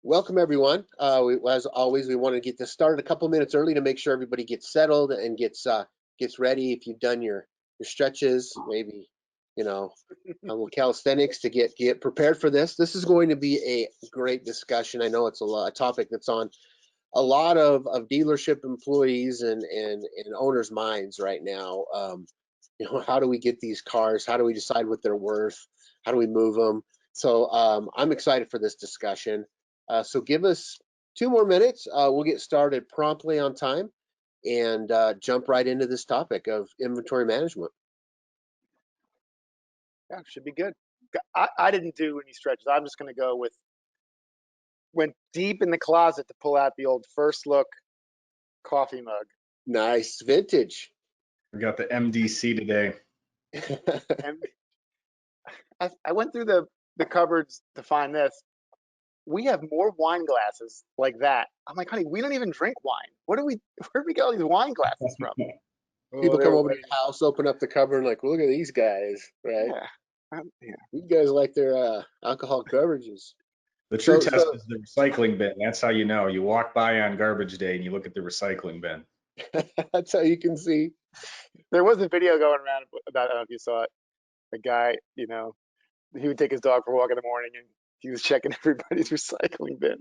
Welcome everyone. As always, we want to get this started a couple minutes early to make sure everybody gets settled and gets ready. If you've done your stretches, maybe a little calisthenics to get prepared for this. This is going to be a great discussion. I know it's a topic that's on a lot of dealership employees and owners' minds right now. How do we get these cars? How do we decide what they're worth? How do we move them? So I'm excited for this discussion. So give us 2 more minutes. We'll get started promptly on time and jump right into this topic of inventory management. Yeah, should be good. I didn't do any stretches. I'm just going to go with, went deep in the closet to pull out the old First Look coffee mug. Nice, vintage. We got the MDC today. And I went through the cupboards to find this. We have more wine glasses like that. I'm like, honey, we don't even drink wine. Where do we get all these wine glasses from? People come over to the house, open up the cupboard, and like, well, look at these guys, right? Yeah. These guys like their alcoholic beverages. The true test is the recycling bin. That's how you know. You walk by on garbage day and you look at the recycling bin. That's how you can see. There was a video going around about, I don't know if you saw it, a guy, he would take his dog for a walk in the morning and he was checking everybody's recycling bin.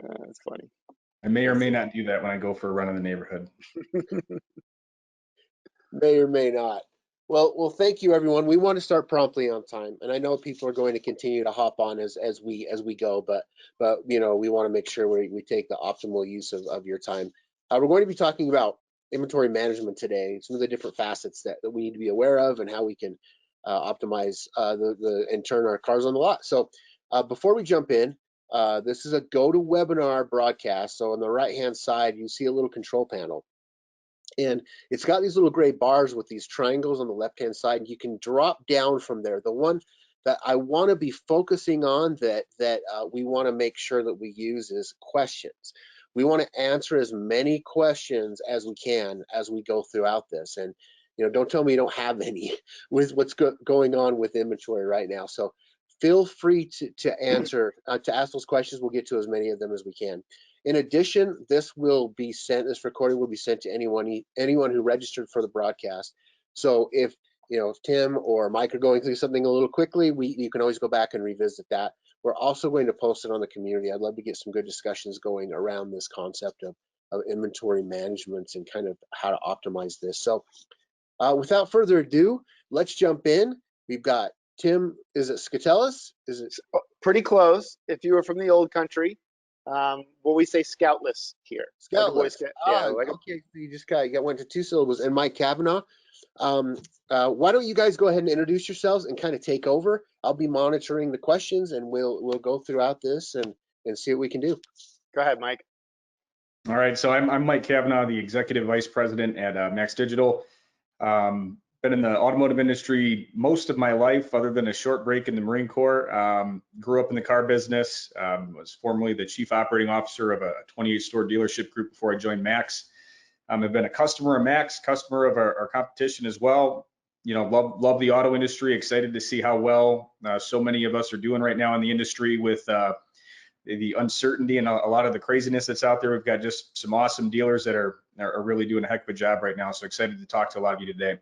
That's funny. I may or may not do that when I go for a run in the neighborhood. May or may not. Well, thank you, everyone. We want to start promptly on time, and I know people are going to continue to hop on as we go, but we want to make sure we take the optimal use of your time. We're going to be talking about inventory management today, some of the different facets that we need to be aware of, and how we can optimize and turn our cars on the lot. So before we jump in, this is a GoToWebinar broadcast. So on the right-hand side, you see a little control panel. And it's got these little gray bars with these triangles on the left-hand side. You can drop down from there. The one that I want to be focusing on that we want to make sure that we use is questions. We want to answer as many questions as we can as we go throughout this. And don't tell me you don't have any with what's going on with inventory right now. So feel free to answer to ask those questions. We'll get to as many of them as we can. In addition, this recording will be sent to anyone who registered for the broadcast. So if Tim or Mike are going through something a little quickly, you can always go back and revisit that. We're also going to post it on the community. I'd love to get some good discussions going around this concept of inventory management and kind of how to optimize this. So without further ado, let's jump in. We've got Tim, is it Scatellis? Is it pretty close? If you were from the old country. We say Scoutless here. Scoutless. Okay, you went to 2 syllables. And Mike Kavanaugh. Why don't you guys go ahead and introduce yourselves and kind of take over? I'll be monitoring the questions, and we'll go throughout this and see what we can do. Go ahead, Mike. All right, so I'm Mike Kavanaugh, the Executive Vice President at Max Digital. Been in the automotive industry most of my life, other than a short break in the Marine Corps. Grew up in the car business, was formerly the Chief Operating Officer of a 28-store dealership group before I joined Max. I've been a customer of Max, customer of our competition as well. Love the auto industry, excited to see how well so many of us are doing right now in the industry with the uncertainty and a lot of the craziness that's out there. We've got just some awesome dealers that are really doing a heck of a job right now. So excited to talk to a lot of you today.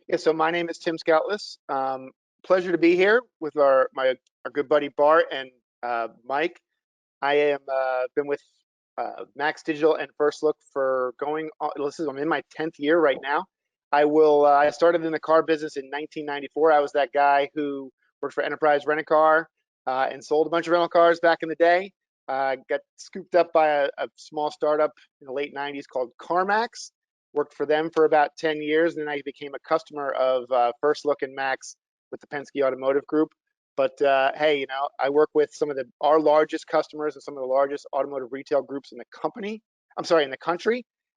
Yeah, so my name is Tim Scoutless. Pleasure to be here with our good buddy Bart and Mike. I am been with Max Digital and First Look for I'm in my 10th year right now. I started in the car business in 1994. I was that guy who worked for Enterprise Rent-A-Car and sold a bunch of rental cars back in the day. Got scooped up by a small startup in the late 90s called CarMax. Worked for them for about 10 years, and then I became a customer of First Look and Max with the Penske Automotive Group. But hey, I work with some of our largest customers and some of the largest automotive retail groups in the country.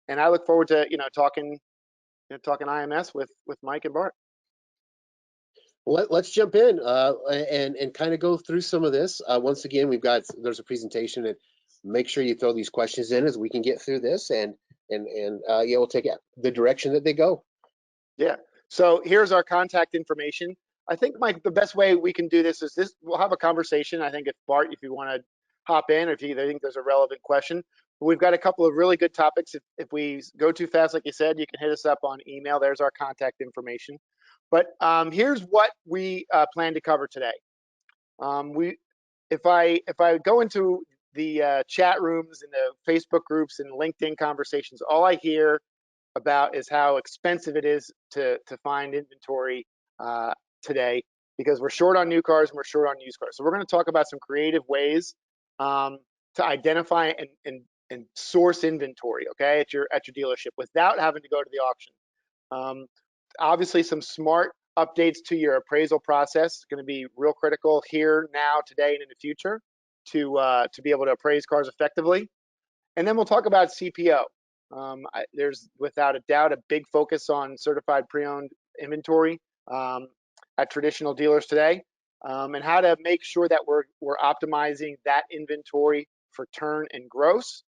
And I look forward to talking IMS with Mike and Bart. Well, let's jump in and kind of go through some of this. Once again, there's a presentation, and make sure you throw these questions in as we can get through this, and we'll take it the direction that they go. Yeah. So here's our contact information. I think, Mike, the best way we can do this is this. We'll have a conversation. I think if Bart, if you want to hop in, or if you think there's a relevant question, but we've got a couple of really good topics. If we go too fast, like you said, you can hit us up on email. There's our contact information. But here's what we plan to cover today. If I go into the chat rooms and the Facebook groups and LinkedIn conversations, all I hear about is how expensive it is to find inventory today, because we're short on new cars and we're short on used cars. So we're going to talk about some creative ways to identify and source inventory, okay, at your dealership without having to go to the auction. Obviously, some smart updates to your appraisal process is going to be real critical here, now, today, and in the future to be able to appraise cars effectively. And then we'll talk about CPO. There's without a doubt a big focus on certified pre-owned inventory at traditional dealers today, and how to make sure that we're optimizing that inventory for turn and gross,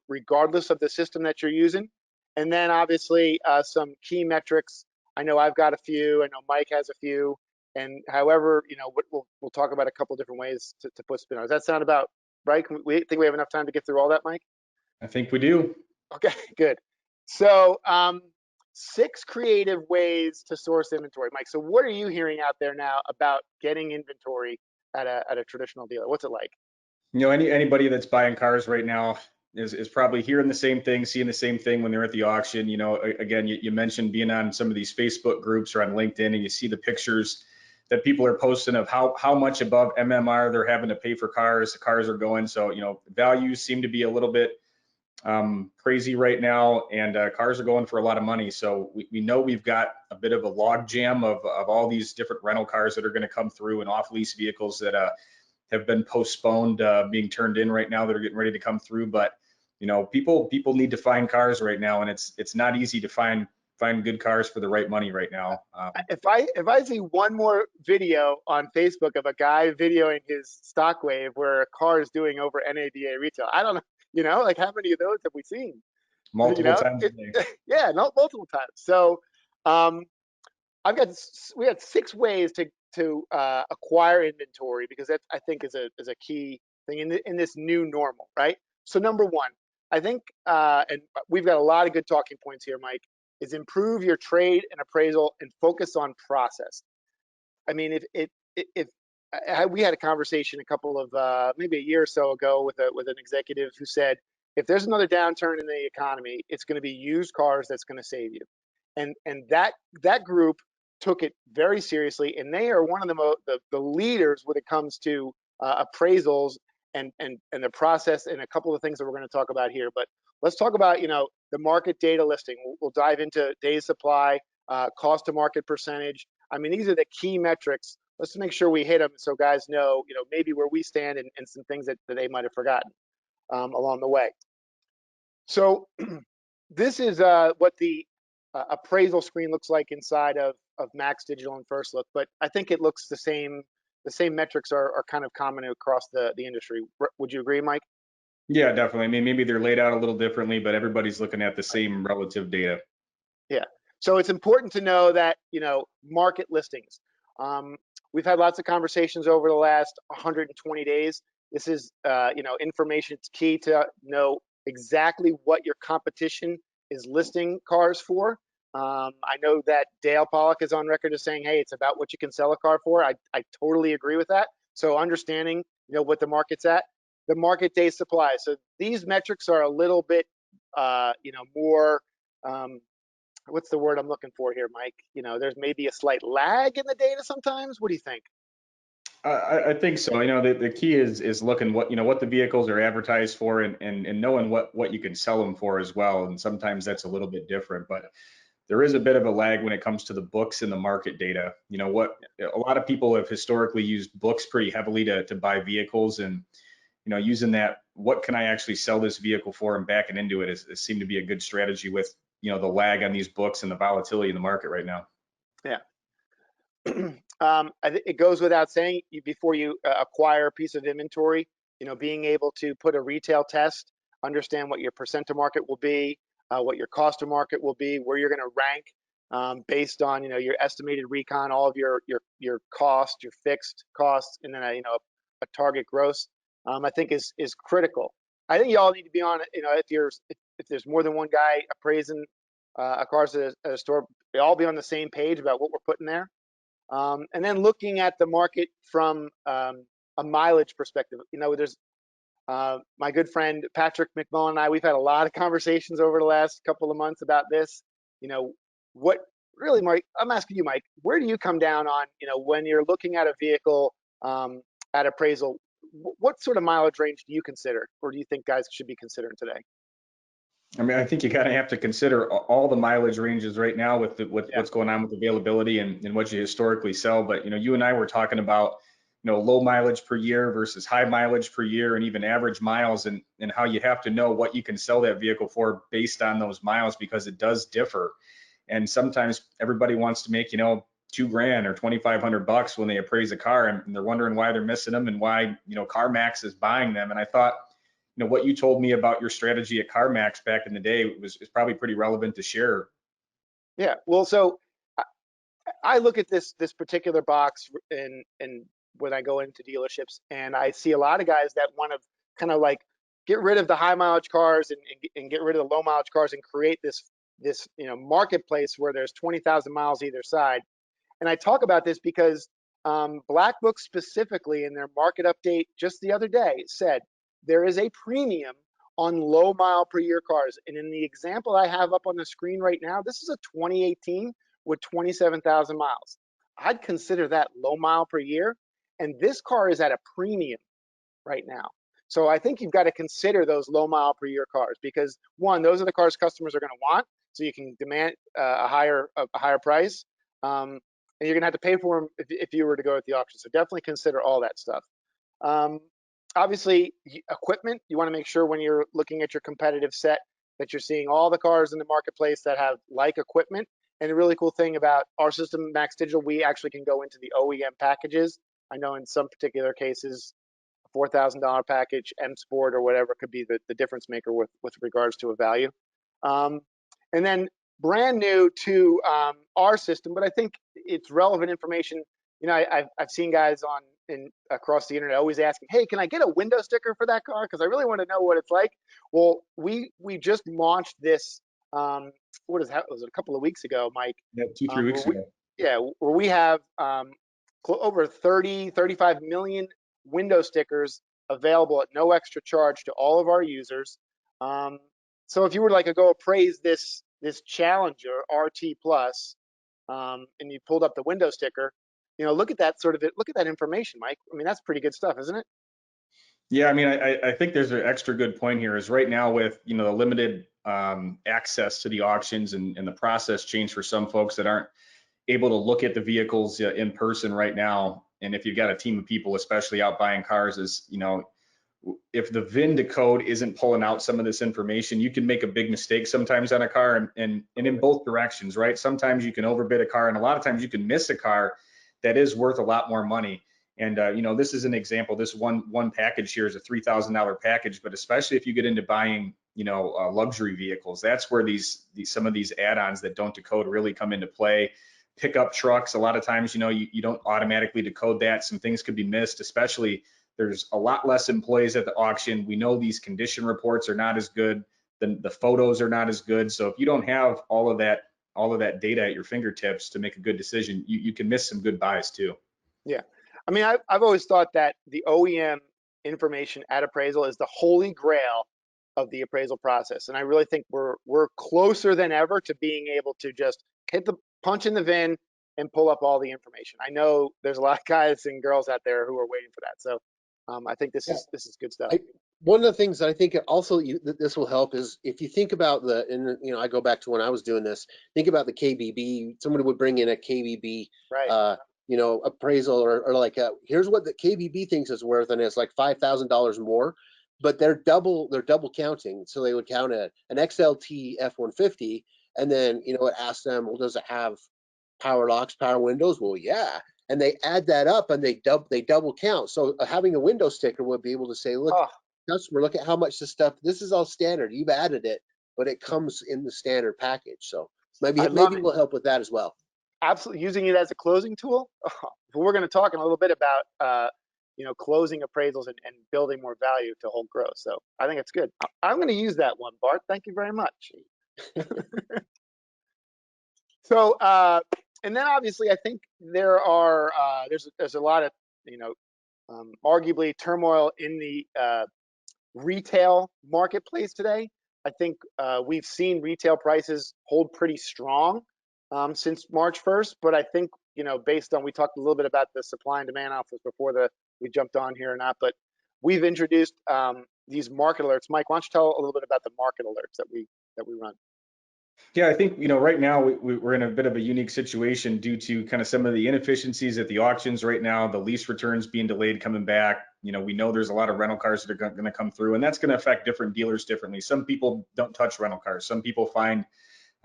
regardless of the system that you're using. And then obviously some key metrics. I know I've got a few. I know Mike has a few. And however, we'll talk about a couple different ways to put spin on. Does that sound about right? We think we have enough time to get through all that, Mike? I think we do. Okay, good. So 6 creative ways to source inventory, Mike. So what are you hearing out there now about getting inventory at a traditional dealer? What's it like? Anybody that's buying cars right now is probably hearing the same thing, seeing the same thing when they're at the auction. Again, you mentioned being on some of these Facebook groups or on LinkedIn, and you see the pictures that people are posting of how much above MMR they're having to pay for cars. The cars are going. So, values seem to be a little bit crazy right now, and cars are going for a lot of money. So we know we've got a bit of a log jam of all these different rental cars that are going to come through, and off lease vehicles that have been postponed being turned in right now that are getting ready to come through. But people need to find cars right now, and it's not easy to find good cars for the right money right now. If I see one more video on Facebook of a guy videoing his stock wave where a car is doing over NADA retail, I don't know, like how many of those have we seen? Multiple times a day. Yeah, not multiple times. So we got 6 ways to acquire inventory, because that, I think, is a key thing in this new normal, right? So number 1, I think, and we've got a lot of good talking points here, Mike, is improve your trade and appraisal and focus on process. I mean, we had a conversation a couple of maybe a year or so ago with an executive who said, if there's another downturn in the economy, it's going to be used cars that's going to save you. And that group took it very seriously, and they are one of the leaders when it comes to appraisals and the process, and a couple of things that we're going to talk about here. But let's talk about the market data listing. We'll dive into days supply, cost to market percentage. I mean, these are the key metrics. Let's make sure we hit them so guys know maybe where we stand and some things that they might have forgotten along the way. So this is what the appraisal screen looks like inside of Max Digital and First Look, but I think it looks the same. The same metrics are kind of common across the industry. Would you agree, Mike? Yeah, definitely. I mean, maybe they're laid out a little differently, but everybody's looking at the same relative data. Yeah. So it's important to know that, market listings. We've had lots of conversations over the last 120 days. This is, information. It's key to know exactly what your competition is listing cars for. I know that Dale Pollock is on record as saying, hey, it's about what you can sell a car for. I totally agree with that. So understanding, what the market's at, the market day supply. So these metrics are a little bit, more, what's the word I'm looking for here, Mike? There's maybe a slight lag in the data sometimes. What do you think? I think so. The key is looking what the vehicles are advertised for, and knowing what you can sell them for as well. And sometimes that's a little bit different, but there is a bit of a lag when it comes to the books and the market data. A lot of people have historically used books pretty heavily to buy vehicles, and using that, what can I actually sell this vehicle for, and backing into it is seemed to be a good strategy with the lag on these books and the volatility in the market right now. Yeah. I think it goes without saying, before you acquire a piece of inventory, being able to put a retail test, understand what your percent to market will be, what your cost to market will be, where you're going to rank based on, your estimated recon, all of your cost, your fixed costs, and then a target gross, I think is critical. I think you all need to be on, if there's more than one guy appraising cars at a store, they all be on the same page about what we're putting there. And then looking at the market from a mileage perspective, there's my good friend Patrick McMullen and I, we've had a lot of conversations over the last couple of months about this. What really, Mike, I'm asking you, Mike, where do you come down on, when you're looking at a vehicle at appraisal, what sort of mileage range do you consider, or do you think guys should be considering today? I mean, I think you kind of have to consider all the mileage ranges right now with what's going on with availability and what you historically sell. But, you and I were talking about, low mileage per year versus high mileage per year and even average miles, and how you have to know what you can sell that vehicle for based on those miles, because it does differ. And sometimes everybody wants to make, $2,000 or $2,500 when they appraise a car, and they're wondering why they're missing them and why, CarMax is buying them. And I thought, what you told me about your strategy at CarMax back in the day is probably pretty relevant to share. Yeah, well, so I look at this particular box and when I go into dealerships, and I see a lot of guys that want to kind of like get rid of the high mileage cars and get rid of the low mileage cars and create this marketplace where there's 20,000 miles either side. And I talk about this because Black Book specifically in their market update just the other day said there is a premium on low mile per year cars. And in the example I have up on the screen right now, this is a 2018 with 27,000 miles. I'd consider that low mile per year. And this car is at a premium right now. So I think you've got to consider those low mile per year cars, because one, those are the cars customers are going to want. So you can demand a higher price. And you're going to have to pay for them if you were to go at the auction. So definitely consider all that stuff. Obviously, equipment, you want to make sure when you're looking at your competitive set that you're seeing all the cars in the marketplace that have like equipment. And the really cool thing about our system, Max Digital, we actually can go into the OEM packages. I know in some particular cases, a $4,000 package, M Sport or whatever could be the difference maker with regards to a value. And then brand new to our system, but I think it's relevant information. I've seen guys across the internet always asking, hey, can I get a window sticker for that car? Because I really want to know what it's like. Well, we just launched this, was it, a couple of weeks ago, Mike? Yeah, 2-3 weeks ago. Where we have over 35 million window stickers available at no extra charge to all of our users. So if you were to go appraise this Challenger RT Plus, and you pulled up the window sticker, look at that look at that information, Mike. I mean, that's pretty good stuff, isn't it? Yeah, I mean, I think there's an extra good point here is right now with, the limited access to the auctions and the process change for some folks that aren't able to look at the vehicles in person right now. And if you've got a team of people, especially out buying cars, if the VIN to code isn't pulling out some of this information, you can make a big mistake sometimes on a car, and in both directions, right? Sometimes you can overbid a car, and a lot of times you can miss a car that is worth a lot more money. And this is an example. This one package here is a $3,000 package, but especially if you get into buying, luxury vehicles, that's where some of these add-ons that don't decode really come into play. Pickup trucks, a lot of times, you don't automatically decode that. Some things could be missed, especially there's a lot less employees at the auction. We know these condition reports are not as good. The photos are not as good. So if you don't have all of that data at your fingertips to make a good decision, you can miss some good buys too. Yeah. I mean, I've always thought that the OEM information at appraisal is the holy grail of the appraisal process. And I really think we're closer than ever to being able to just punch in the VIN and pull up all the information. I know there's a lot of guys and girls out there who are waiting for that. So I think this is good stuff. One of the things that I think also this will help is if you think about I go back to when I was doing this, think about the KBB. Somebody would bring in a KBB, right. Appraisal or here's what the KBB thinks is worth, and it's like $5,000 more, but they're double counting. So they would count an XLT F-150, and then it asks them, well, does it have power locks, power windows? Well, yeah. And they add that up and they double count. So having a window sticker would be able to say, look, customer, look at how much this is all standard. You've added it, but it comes in the standard package. So Maybe love maybe it. we'll help with that as well. Absolutely, using it as a closing tool. We're going to talk in a little bit about closing appraisals and building more value to hold growth. So I think it's good. I'm going to use that one, Bart. Thank you very much. So and then obviously I think there's a lot of arguably turmoil in the retail marketplace today. I think we've seen retail prices hold pretty strong since March 1st, but I think, based on, we talked a little bit about the supply and demand offers before we jumped on here or not, but we've introduced these market alerts. Mike, why don't you tell a little bit about the market alerts that we run? Yeah, I think, right now we're in a bit of a unique situation due to kind of some of the inefficiencies at the auctions right now, the lease returns being delayed coming back. We know there's a lot of rental cars that are going to come through, and that's going to affect different dealers differently. Some people don't touch rental cars. Some people find,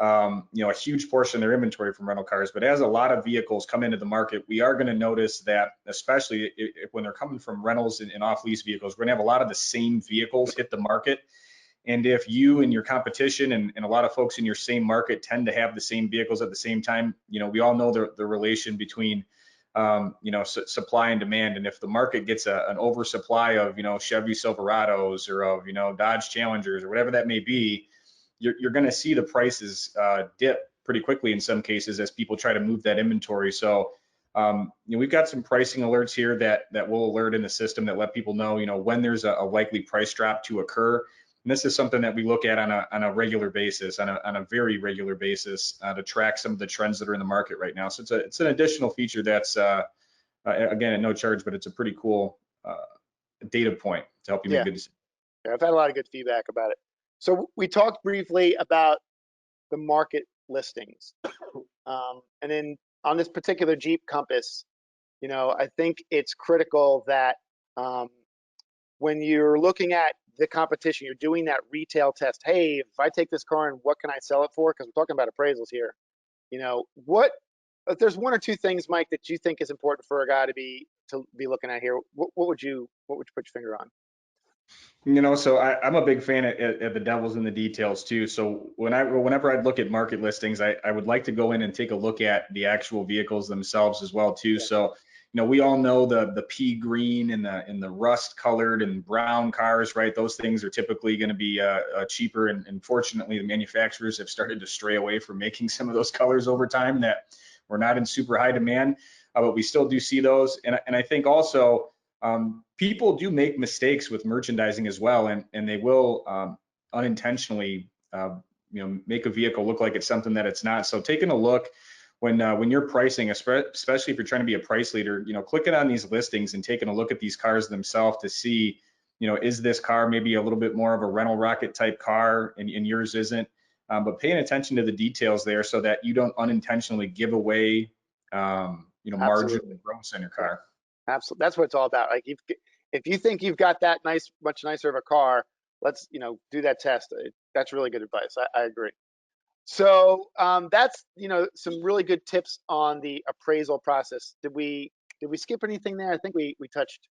a huge portion of their inventory from rental cars. But as a lot of vehicles come into the market, we are going to notice that, especially when they're coming from rentals and off-lease vehicles, we're going to have a lot of the same vehicles hit the market. And if you and your competition and a lot of folks in your same market tend to have the same vehicles at the same time, we all know the relation between, supply and demand. And if the market gets an oversupply of, Chevy Silverados or of, Dodge Challengers or whatever that may be, you're going to see the prices dip pretty quickly in some cases as people try to move that inventory. So, we've got some pricing alerts here that will alert in the system that let people know, when there's a likely price drop to occur. And this is something that we look at on a regular basis, on a very regular basis, to track some of the trends that are in the market right now. So it's an additional feature that's again at no charge, but it's a pretty cool data point to help you make good decisions. Yeah, I've had a lot of good feedback about it. So we talked briefly about the market listings, and then on this particular Jeep Compass, I think it's critical that when you're looking at the competition, you're doing that retail test. Hey, if I take this car and what can I sell it for? Because we're talking about appraisals here. If there's one or two things, Mike, that you think is important for a guy to be looking at here, what would you put your finger on? So I'm a big fan at the devil's in the details too. So whenever I'd look at market listings, I would like to go in and take a look at the actual vehicles themselves as well too. Yeah. So, we all know the pea green and the rust colored and brown cars, right? Those things are typically going to be cheaper. And fortunately, the manufacturers have started to stray away from making some of those colors over time that were not in super high demand, but we still do see those. And I think also, people do make mistakes with merchandising as well, and they will unintentionally, make a vehicle look like it's something that it's not. So taking a look when you're pricing, especially if you're trying to be a price leader, clicking on these listings and taking a look at these cars themselves to see, is this car maybe a little bit more of a rental rocket type car and yours isn't, but paying attention to the details there so that you don't unintentionally give away, margin and gross on your car. Absolutely. That's what it's all about. Like if you think you've got that much nicer of a car, let's, do that test. That's really good advice. I agree. So that's, some really good tips on the appraisal process. Did we skip anything there? I think we touched.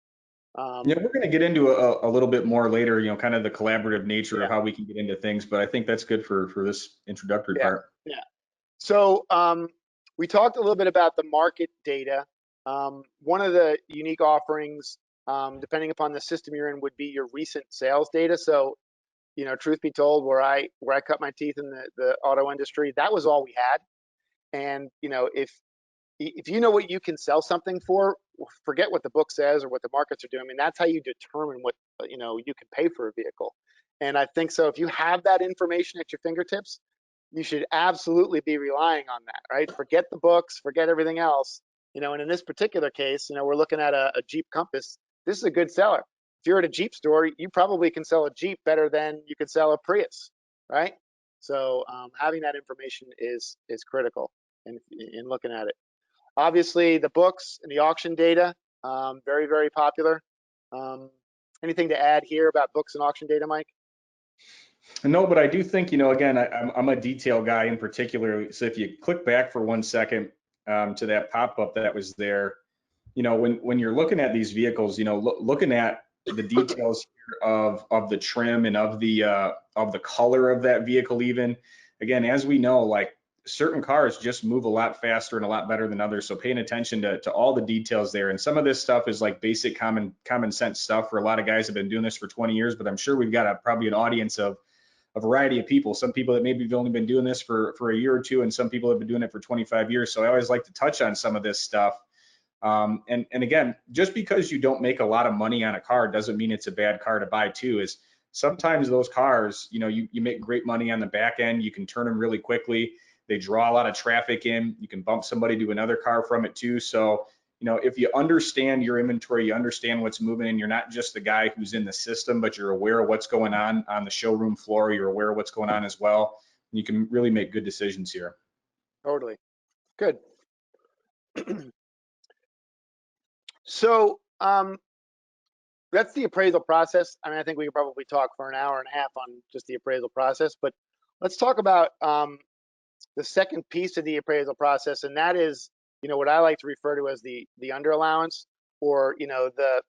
Yeah, we're going to get into a little bit more later, kind of the collaborative nature of how we can get into things, but I think that's good for this introductory part. Yeah. So we talked a little bit about the market data. One of the unique offerings, depending upon the system you're in, would be your recent sales data. So, truth be told, where I cut my teeth in the auto industry, that was all we had. And if you know what you can sell something for, forget what the book says or what the markets are doing. I mean, that's how you determine what you can pay for a vehicle. And I think so. If you have that information at your fingertips, you should absolutely be relying on that, right? Forget the books, forget everything else. And in this particular case, we're looking at a Jeep Compass. This is a good seller. If you're at a Jeep store, you probably can sell a Jeep better than you could sell a Prius, right? So having that information is critical in looking at it. Obviously, the books and the auction data, very, very popular. Anything to add here about books and auction data, Mike? No, but I do think, again, I'm a detail guy in particular. So if you click back for 1 second to that pop-up that was there, when you're looking at these vehicles, looking at the details here of the trim and of the color of that vehicle, even again, as we know, like certain cars just move a lot faster and a lot better than others. So paying attention to all the details there. And some of this stuff is like basic common sense stuff for a lot of guys who have been doing this for 20 years, but I'm sure we've got probably an audience of a variety of people. Some people that maybe have only been doing this for a year or two, and some people have been doing it for 25 years. So I always like to touch on some of this stuff. And again, just because you don't make a lot of money on a car doesn't mean it's a bad car to buy too. Is sometimes those cars, you make great money on the back end. You can turn them really quickly. They draw a lot of traffic in. You can bump somebody to another car from it too. So, if you understand your inventory, you understand what's moving, and you're not just the guy who's in the system, but you're aware of what's going on the showroom floor. You're aware of what's going on as well. You can really make good decisions here. Totally. Good. So that's the appraisal process. I mean, I think we could probably talk for an hour and a half on just the appraisal process, but let's talk about the second piece of the appraisal process, and that is, what I like to refer to as the under allowance, or the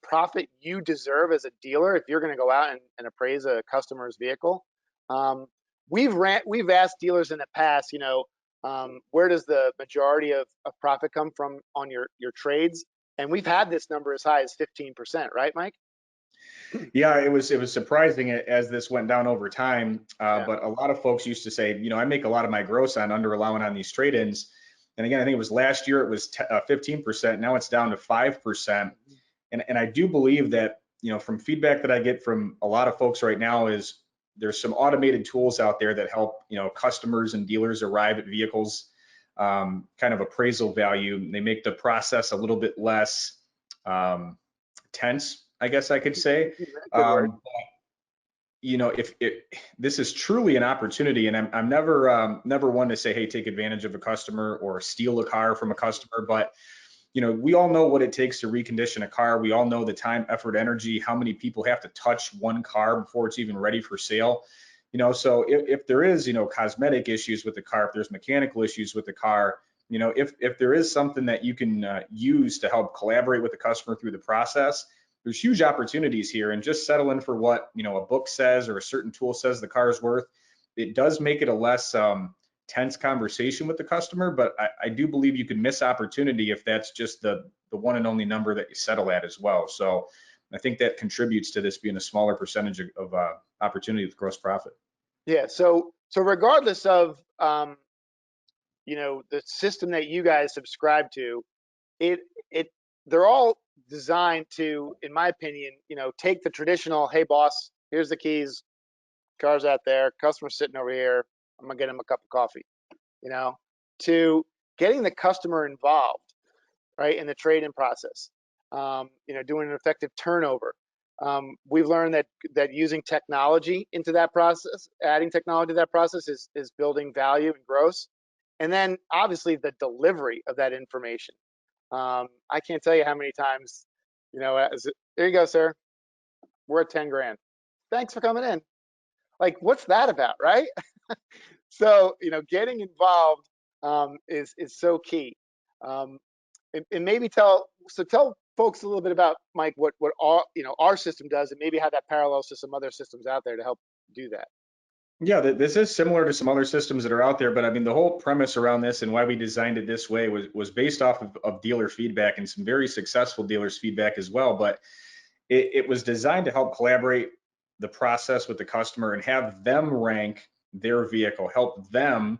profit you deserve as a dealer if you're going to go out and appraise a customer's vehicle. We've asked dealers in the past, where does the majority of profit come from on your trades? And we've had this number as high as 15%, right, Mike? Yeah, it was surprising as this went down over time. Yeah. But a lot of folks used to say, I make a lot of my gross on under allowing on these trade-ins. And again, I think it was last year it was 15%. Now it's down to 5%. And I do believe that, from feedback that I get from a lot of folks right now is there's some automated tools out there that help, customers and dealers arrive at vehicles kind of appraisal value. They make the process a little bit less tense, I guess I could say. If this is truly an opportunity, and I'm never one to say, hey, take advantage of a customer or steal a car from a customer, but we all know what it takes to recondition a car. We all know the time, effort, energy, how many people have to touch one car before it's even ready for sale. So if there is, cosmetic issues with the car, if there's mechanical issues with the car, if there is something that you can use to help collaborate with the customer through the process, there's huge opportunities here. And just settling for what, a book says or a certain tool says the car is worth, it does make it a less tense conversation with the customer, but I do believe you can miss opportunity if that's just the one and only number that you settle at as well. So I think that contributes to this being a smaller percentage of opportunity with gross profit. Yeah. So regardless of the system that you guys subscribe to, they're all designed to, in my opinion, take the traditional, hey boss, here's the keys, car's out there, customer's sitting over here, I'm gonna get him a cup of coffee, to getting the customer involved, right, in the trade-in process, doing an effective turnover. We've learned that using technology into that process, adding technology to that process is building value and gross. And then obviously the delivery of that information. I can't tell you how many times, here you go, sir, we're at 10 grand. Thanks for coming in. Like, what's that about, right? So, getting involved is so key. And maybe tell folks a little bit about, Mike, what our system does, and maybe how that parallels to some other systems out there to help do that. Yeah, this is similar to some other systems that are out there, but I mean, the whole premise around this and why we designed it this way was based off of dealer feedback and some very successful dealers' feedback as well. But it was designed to help collaborate the process with the customer and have them rank their vehicle, help them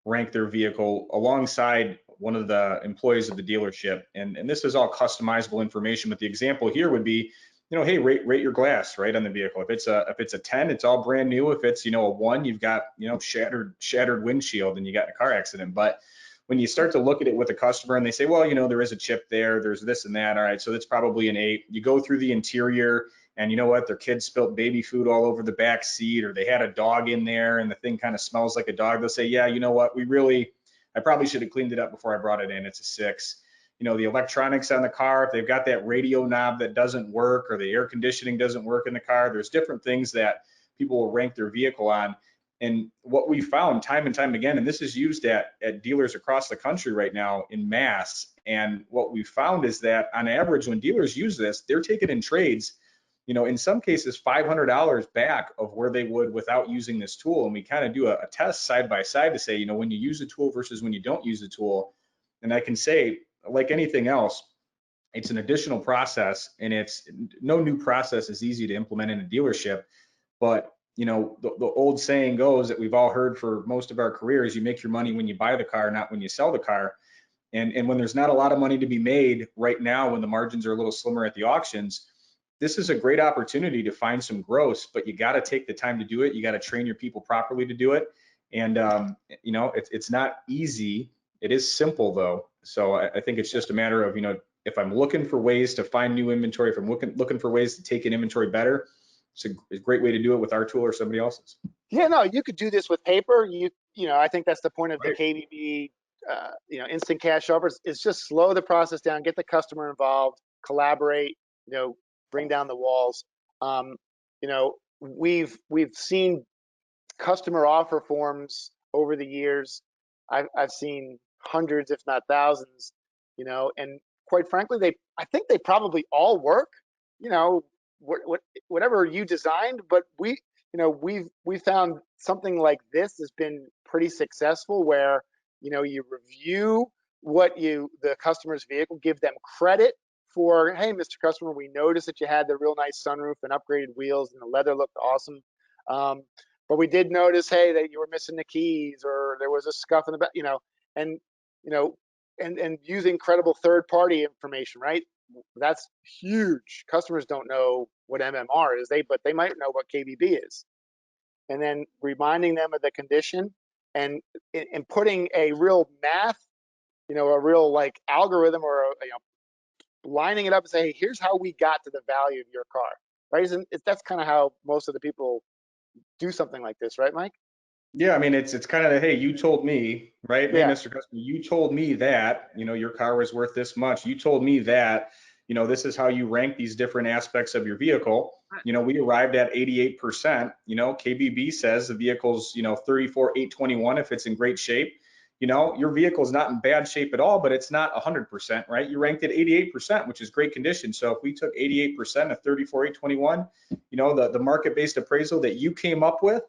rank their vehicle alongside one of the employees of the dealership. And this is all customizable information, but the example here would be, hey, rate your glass right on the vehicle. If it's a 10, it's all brand new. If it's, a 1, you've got, shattered windshield and you got in a car accident. But when you start to look at it with a customer and they say, well, there is a chip there, there's this and that. All right, so that's probably an 8. You go through the interior and you know what, their kid spilt baby food all over the back seat, or they had a dog in there and the thing kind of smells like a dog. They'll say, yeah, you know what, I probably should have cleaned it up before I brought it in. It's a 6. The electronics on the car, if they've got that radio knob that doesn't work or the air conditioning doesn't work in the car, there's different things that people will rank their vehicle on. And what we found time and time again, and this is used at dealers across the country right now in mass, and what we found is that on average, when dealers use this, they're taking in trades in some cases $500 back of where they would without using this tool. And we kind of do a test side by side to say, when you use the tool versus when you don't use the tool. And I can say, like anything else, it's an additional process, and it's no new process is easy to implement in a dealership. But the old saying goes that we've all heard for most of our careers: you make your money when you buy the car, not when you sell the car. And when there's not a lot of money to be made right now, when the margins are a little slimmer at the auctions, this is a great opportunity to find some gross, but you got to take the time to do it. You got to train your people properly to do it. And, it's not easy. It is simple though. So I think it's just a matter of, if I'm looking for ways to find new inventory, if I'm looking for ways to take an inventory better, it's a great way to do it with our tool or somebody else's. Yeah, no, you could do this with paper. I think that's the point of the Right. KBB, instant cash offers, is just slow the process down, get the customer involved, collaborate, bring down the walls. We've seen customer offer forms over the years. I've seen hundreds, if not thousands, and quite frankly, I think they probably all work, whatever you designed, but we found something like this has been pretty successful, where you review the customer's vehicle, give them credit for, hey, Mr. Customer, we noticed that you had the real nice sunroof and upgraded wheels and the leather looked awesome, but we did notice, hey, that you were missing the keys, or there was a scuff in the back, and and using credible third-party information, right? That's huge. Customers don't know what MMR is, but they might know what KBB is. And then reminding them of the condition, and putting a real math, a real like algorithm, or lining it up and say, hey, here's how we got to the value of your car, right? That's kind of how most of the people do something like this, right, Mike? Yeah, I mean, it's kind of, hey, you told me, right? Hey, Yeah. Mr. Customer, you told me that, your car was worth this much. You told me that, this is how you rank these different aspects of your vehicle. We arrived at 88%. KBB says the vehicle's, 34,821 if it's in great shape. Your vehicle's not in bad shape at all, but it's not 100%, right? You ranked at 88%, which is great condition. So if we took 88% of 34,821, the market-based appraisal that you came up with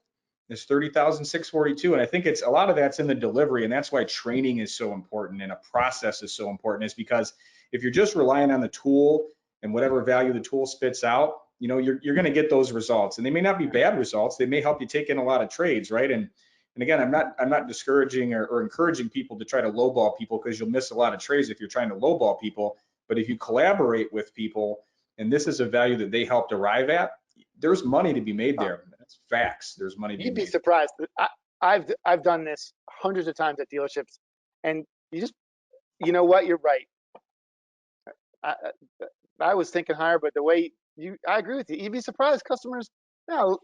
is 30,642. And I think it's a lot of that's in the delivery. And that's why training is so important and a process is so important, is because if you're just relying on the tool and whatever value the tool spits out, you're going to get those results. And they may not be bad results. They may help you take in a lot of trades, right? And again, I'm not discouraging or encouraging people to try to lowball people, because you'll miss a lot of trades if you're trying to lowball people. But if you collaborate with people, and this is a value that they helped arrive at, there's money to be made there. That's facts. There's money to be made. You'd be surprised. I've done this hundreds of times at dealerships, and you know what? You're right. I was thinking higher, but I agree with you. You'd be surprised, customers. No,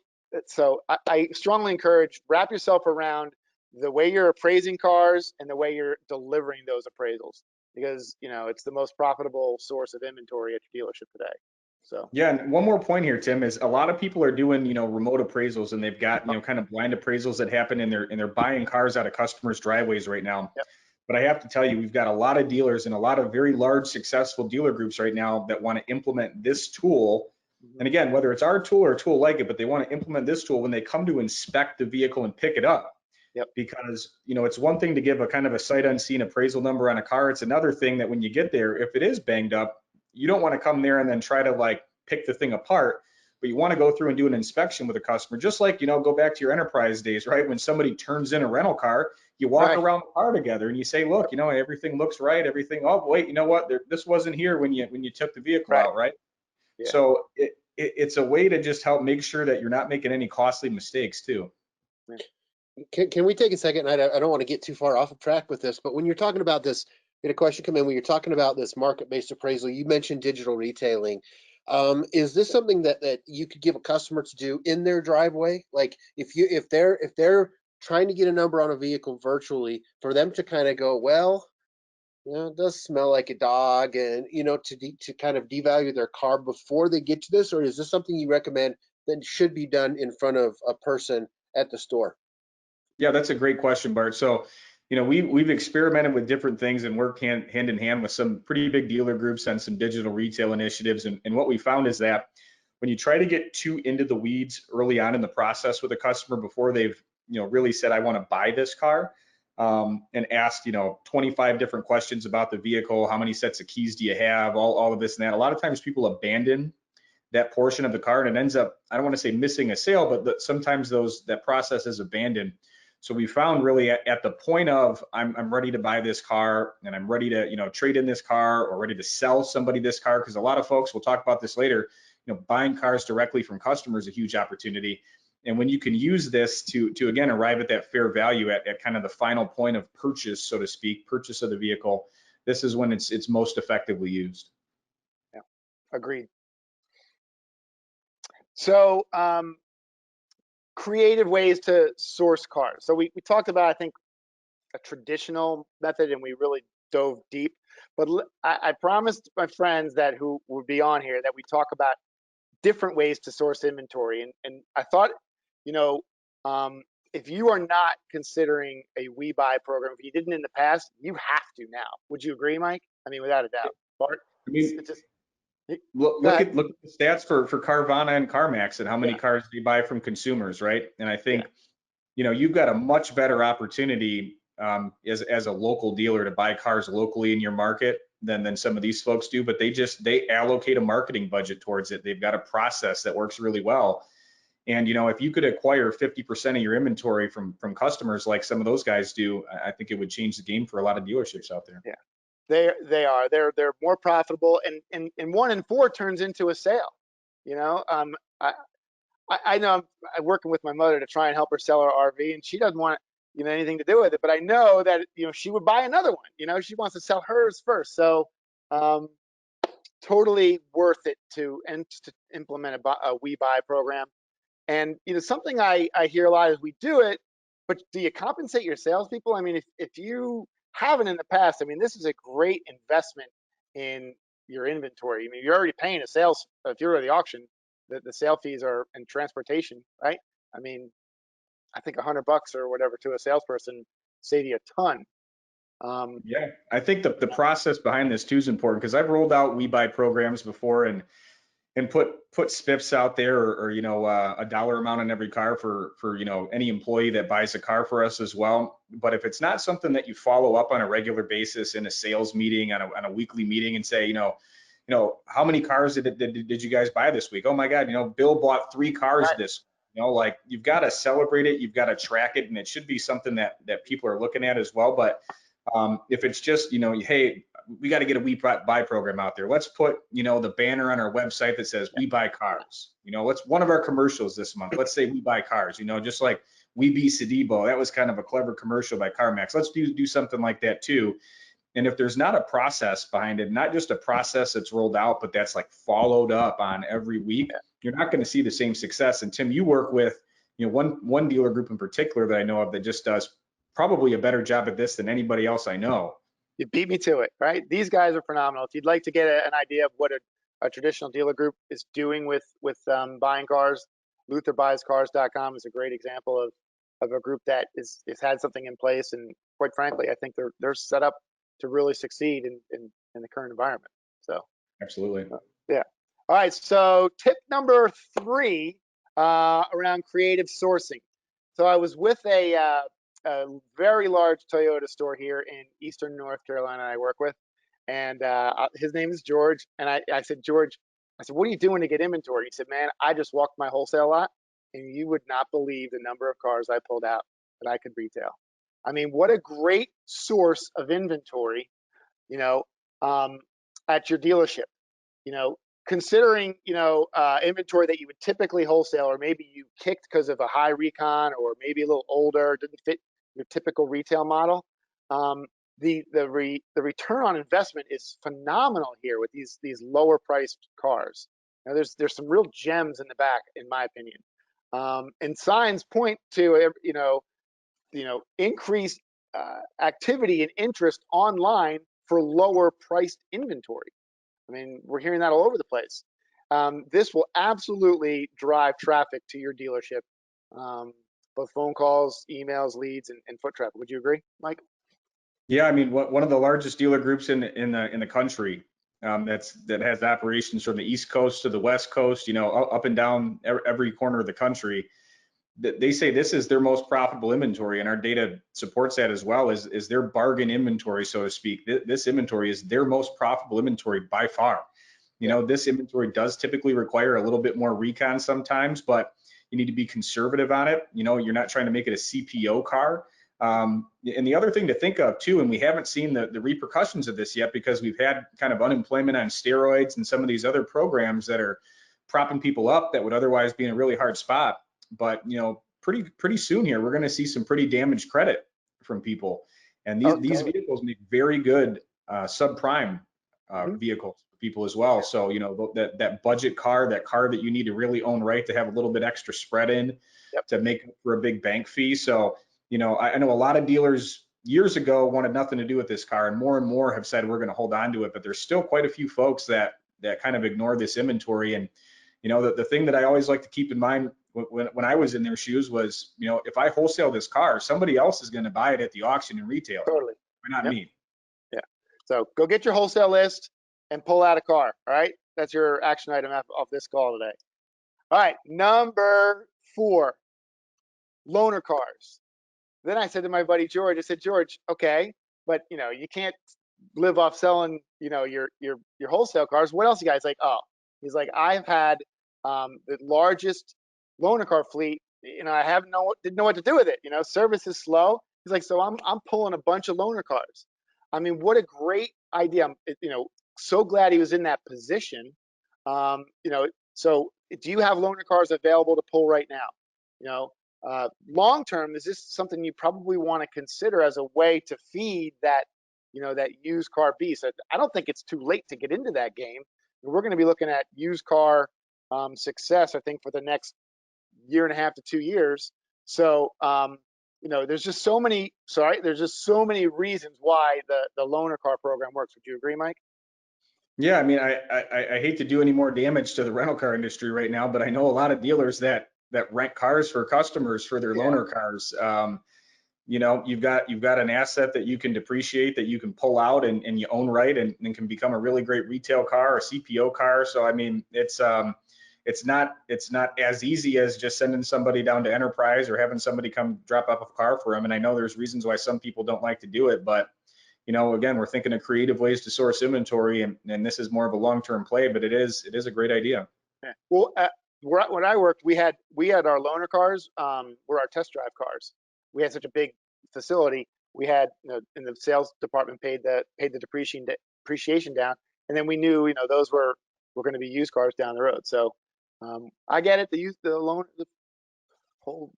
so I strongly encourage, wrap yourself around the way you're appraising cars and the way you're delivering those appraisals, because it's the most profitable source of inventory at your dealership today. So yeah, and one more point here, Tim, is a lot of people are doing remote appraisals, and they've got kind of blind appraisals that happen, and they're buying cars out of customers' driveways right now. Yep. But I have to tell you, we've got a lot of dealers and a lot of very large successful dealer groups right now that want to implement this tool. And again, whether it's our tool or a tool like it, but they want to implement this tool when they come to inspect the vehicle and pick it up. Yep. Because it's one thing to give a kind of a sight unseen appraisal number on a car. It's another thing that when you get there, if it is banged up, you don't want to come there and then try to like pick the thing apart, but you want to go through and do an inspection with a customer. Just like, go back to your enterprise days, right? When somebody turns in a rental car, you walk around the car together and you say, look, everything looks right, everything. Oh, wait, you know what? This wasn't here when you took the vehicle out, right? Yeah. So it's a way to just help make sure that you're not making any costly mistakes too. Can we take a second? I don't want to get too far off of track with this, but when you're talking about this, we had a question come in. When you're talking about this market-based appraisal, you mentioned digital retailing. Is this something that you could give a customer to do in their driveway? Like if they're trying to get a number on a vehicle virtually, for them to kind of go, well, it does smell like a dog, and to kind of devalue their car before they get to this, or is this something you recommend that should be done in front of a person at the store? Yeah, that's a great question, Bart. So, we've experimented with different things and worked hand in hand with some pretty big dealer groups on some digital retail initiatives. And what we found is that when you try to get too into the weeds early on in the process with a customer before they've, really said, I want to buy this car, and asked, 25 different questions about the vehicle, how many sets of keys do you have, all of this and that. A lot of times people abandon that portion of the car, and it ends up, I don't want to say missing a sale, but sometimes that process is abandoned. So we found really at the point of I'm ready to buy this car, and I'm ready to trade in this car, or ready to sell somebody this car, because a lot of folks, we'll talk about this later, buying cars directly from customers is a huge opportunity. And when you can use this to again arrive at that fair value at kind of the final point of purchase, so to speak, purchase of the vehicle, this is when it's most effectively used. Yeah, agreed. So creative ways to source cars. So we talked about, I think, a traditional method, and we really dove deep. But I promised my friends that who would be on here that we talk about different ways to source inventory. And I thought, if you are not considering a We Buy program, if you didn't in the past, you have to now. Would you agree, Mike? I mean, without a doubt. Bart, I mean, it's just, look at the stats for Carvana and CarMax and how many yeah. cars they buy from consumers, right? And I think, you've got a much better opportunity as a local dealer to buy cars locally in your market than some of these folks do. But they allocate a marketing budget towards it. They've got a process that works really well. And if you could acquire 50% of your inventory from customers like some of those guys do, I think it would change the game for a lot of dealerships out there. Yeah. They are. They're more profitable, and 1 in 4 turns into a sale. I know I'm working with my mother to try and help her sell her RV, and she doesn't want anything to do with it. But I know that she would buy another one. She wants to sell hers first. So totally worth it to implement a We Buy program. And something I hear a lot is we do it, but do you compensate your salespeople? I mean, if you haven't in the past, I mean, this is a great investment in your inventory. I mean, you're already paying if you're at the auction, the sale fees are and transportation, right? I mean, I think $100 or whatever to a salesperson save you a ton. Yeah, I think the process behind this too is important, because I've rolled out We Buy programs before and put spiffs out there, or a dollar amount on every car for any employee that buys a car for us as well. But if it's not something that you follow up on a regular basis in a sales meeting, on a weekly meeting, and say, how many cars did you guys buy this week? Oh my God, Bill bought 3 cars Right. this. Like, you've got to celebrate it, you've got to track it, and it should be something that people are looking at as well. But if it's just, hey, we got to get a We Buy program out there. Let's put, the banner on our website that says We Buy Cars. Let's, one of our commercials this month, let's say We Buy Cars, just like We Be Sedibo. That was kind of a clever commercial by CarMax. Let's do something like that too. And if there's not a process behind it, not just a process that's rolled out, but that's like followed up on every week, you're not going to see the same success. And Tim, you work with, one dealer group in particular that I know of that just does probably a better job at this than anybody else I know. You beat me to it, right? These guys are phenomenal. If you'd like to get an idea of what a traditional dealer group is doing with buying cars, LutherBuysCars.com is a great example of a group that is had something in place, and quite frankly, I think they're set up to really succeed in the current environment. So Absolutely. Yeah. All right. So tip number 3 around creative sourcing. So I was with a very large Toyota store here in Eastern North Carolina I work with, and his name is George. And I said, George, what are you doing to get inventory? He said, man, I just walked my wholesale lot, and you would not believe the number of cars I pulled out that I could retail. I mean, what a great source of inventory, at your dealership. Considering inventory that you would typically wholesale, or maybe you kicked because of a high recon, or maybe a little older, didn't fit your typical retail model. The return on investment is phenomenal here with these lower priced cars. Now, there's some real gems in the back, in my opinion, and signs point to increased activity and interest online for lower priced inventory. I mean, we're hearing that all over the place. This will absolutely drive traffic to your dealership, both phone calls, emails, leads, and foot traffic. Would you agree, Mike? Yeah, I mean, one of the largest dealer groups in the country that has operations from the East Coast to the West Coast, you know, up and down every corner of the country. They say this is their most profitable inventory, and our data supports that as well, is their bargain inventory, so to speak. This inventory is their most profitable inventory by far. You know, this inventory does typically require a little bit more recon sometimes, but you need to be conservative on it. You know, you're not trying to make it a CPO car. And the other thing to think of too, and we haven't seen the repercussions of this yet because we've had kind of unemployment on steroids and some of these other programs that are propping people up that would otherwise be in a really hard spot. But, you know, pretty soon here, we're going to see some pretty damaged credit from people. And these vehicles make very good subprime vehicles for people as well. So, you know, that budget car, that car that you need to really own right to have a little bit extra spread in to make up for a big bank fee. So, you know, I know a lot of dealers years ago wanted nothing to do with this car, and more have said we're going to hold on to it. But there's still quite a few folks that kind of ignore this inventory. And, you know, the thing that I always like to keep in mind when I was in their shoes was, you know, if I wholesale this car, somebody else is going to buy it at the auction and retail. Totally. Why not me? Yeah. So go get your wholesale list and pull out a car. All right. That's your action item of this call today. All right. Number 4, loaner cars. Then I said to my buddy George, I said, George, okay, but you know, you can't live off selling, you know, your wholesale cars. What else you guys like? Oh, he's like, I've had the largest loaner car fleet. You know, I didn't know what to do with it. You know, service is slow. He's like, so I'm pulling a bunch of loaner cars. I mean, what a great idea. I'm, you know, so glad he was in that position. You know, so do you have loaner cars available to pull right now? You know, long term, is this something you probably want to consider as a way to feed that, you know, that used car beast? I don't think it's too late to get into that game. We're going to be looking at used car success, I think, for the next 1.5 to 2 years. So, you know, there's just so many reasons why the loaner car program works. Would you agree, Mike? Yeah, I mean, I hate to do any more damage to the rental car industry right now, but I know a lot of dealers that rent cars for customers for their loaner cars. You know, you've got an asset that you can depreciate, that you can pull out and you own right, and can become a really great retail car or CPO car. So I mean, it's not as easy as just sending somebody down to Enterprise or having somebody come drop off a car for them. And I know there's reasons why some people don't like to do it, but you know, again, we're thinking of creative ways to source inventory, and this is more of a long-term play, but it is a great idea. Yeah. Well, when I worked, we had our loaner cars were our test drive cars. We had such a big facility. We had, you know, in the sales department paid the depreciation down, and then we knew, you know, those were going to be used cars down the road. So I get it, the whole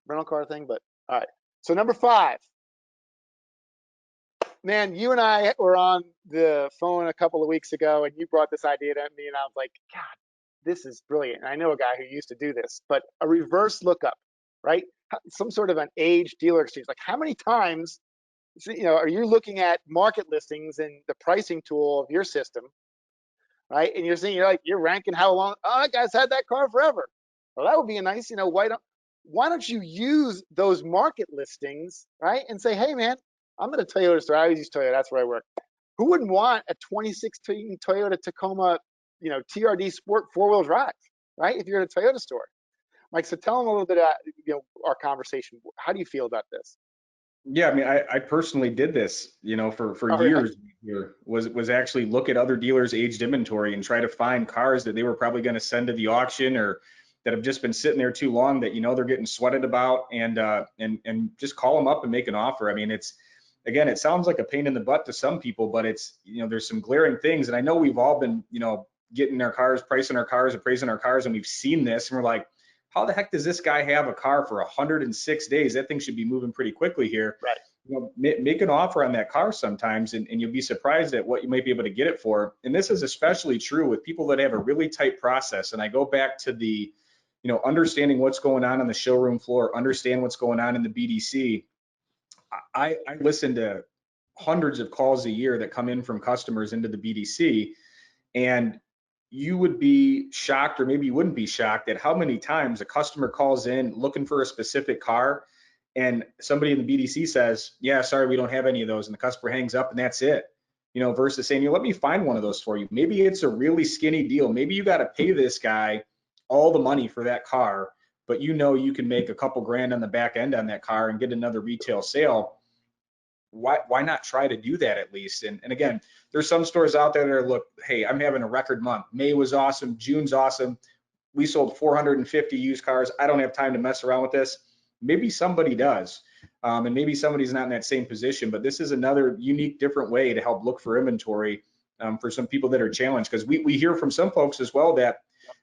rental car thing, but all right. So number 5. Man, you and I were on the phone a couple of weeks ago, and you brought this idea to me, and I was like, God, this is brilliant. And I know a guy who used to do this, but a reverse lookup, right? Some sort of an age dealer exchange. Like, how many times, you know, are you looking at market listings and the pricing tool of your system, right? And you're seeing, you're ranking how long. Oh, that guy's had that car forever. Well, that would be a nice, you know, why don't you use those market listings, right? And say, hey, man, I'm at a Toyota store. I always use Toyota. That's where I work. Who wouldn't want a 2016 Toyota Tacoma, you know, TRD Sport 4-wheel drive, right? If you're at a Toyota store, Mike. So tell them a little bit about, you know, our conversation. How do you feel about this? Yeah, I mean, I personally did this, you know, for years. Here was actually look at other dealers' aged inventory and try to find cars that they were probably going to send to the auction or that have just been sitting there too long that, you know, they're getting sweated about, and just call them up and make an offer. I mean, again, it sounds like a pain in the butt to some people, but it's, you know, there's some glaring things. And I know we've all been, you know, getting our cars, pricing our cars, appraising our cars, and we've seen this and we're like, how the heck does this guy have a car for 106 days? That thing should be moving pretty quickly here. Right. You know, make an offer on that car sometimes, and you'll be surprised at what you might be able to get it for. And this is especially true with people that have a really tight process. And I go back to the, you know, understanding what's going on the showroom floor, understand what's going on in the BDC. I listen to hundreds of calls a year that come in from customers into the BDC, and you would be shocked, or maybe you wouldn't be shocked, at how many times a customer calls in looking for a specific car and somebody in the BDC says, yeah, sorry, we don't have any of those. And the customer hangs up and that's it. versus saying, let me find one of those for you. Maybe it's a really skinny deal. Maybe you got to pay this guy all the money for that car, but you can make a couple grand on the back end on that car and get another retail sale. Why not try to do that at least? And again, there's some stores out there that are, look, hey, I'm having a record month. May was awesome. June's awesome. We sold 450 used cars. I don't have time to mess around with this. Maybe somebody does. And maybe somebody's not in that same position, but this is another unique, different way to help look for inventory for some people that are challenged. Because we hear from some folks as well that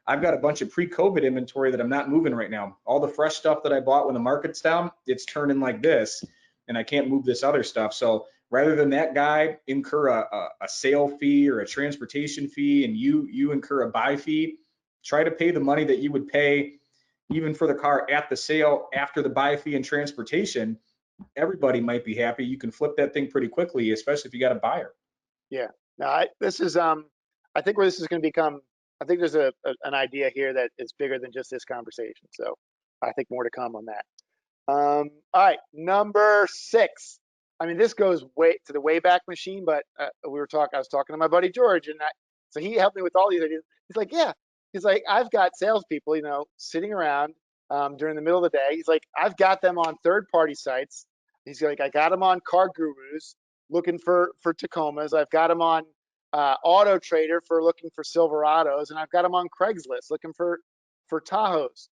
I've got a bunch of pre-COVID inventory that I'm not moving right now. All the fresh stuff that I bought when the market's down, it's turning like this, and I can't move this other stuff. So rather than that guy incur a sale fee or a transportation fee and you incur a buy fee, try to pay the money that you would pay even for the car at the sale after the buy fee and transportation. Everybody might be happy. You can flip that thing pretty quickly, especially if you got a buyer. Yeah. No, this is I think where this is going to become. I think there's an idea here that is bigger than just this conversation. So I think more to come on that. All right, number 6. I mean, this goes way to the Wayback Machine, but I was talking to my buddy George, and so he helped me with all these ideas. He's like, yeah, he's like, I've got salespeople, sitting around during the middle of the day. He's like, I've got them on third-party sites. He's like, I got them on Car Gurus looking for Tacomas. I've got them on Auto Trader for looking for Silverados, and I've got them on Craigslist looking for Tahoes.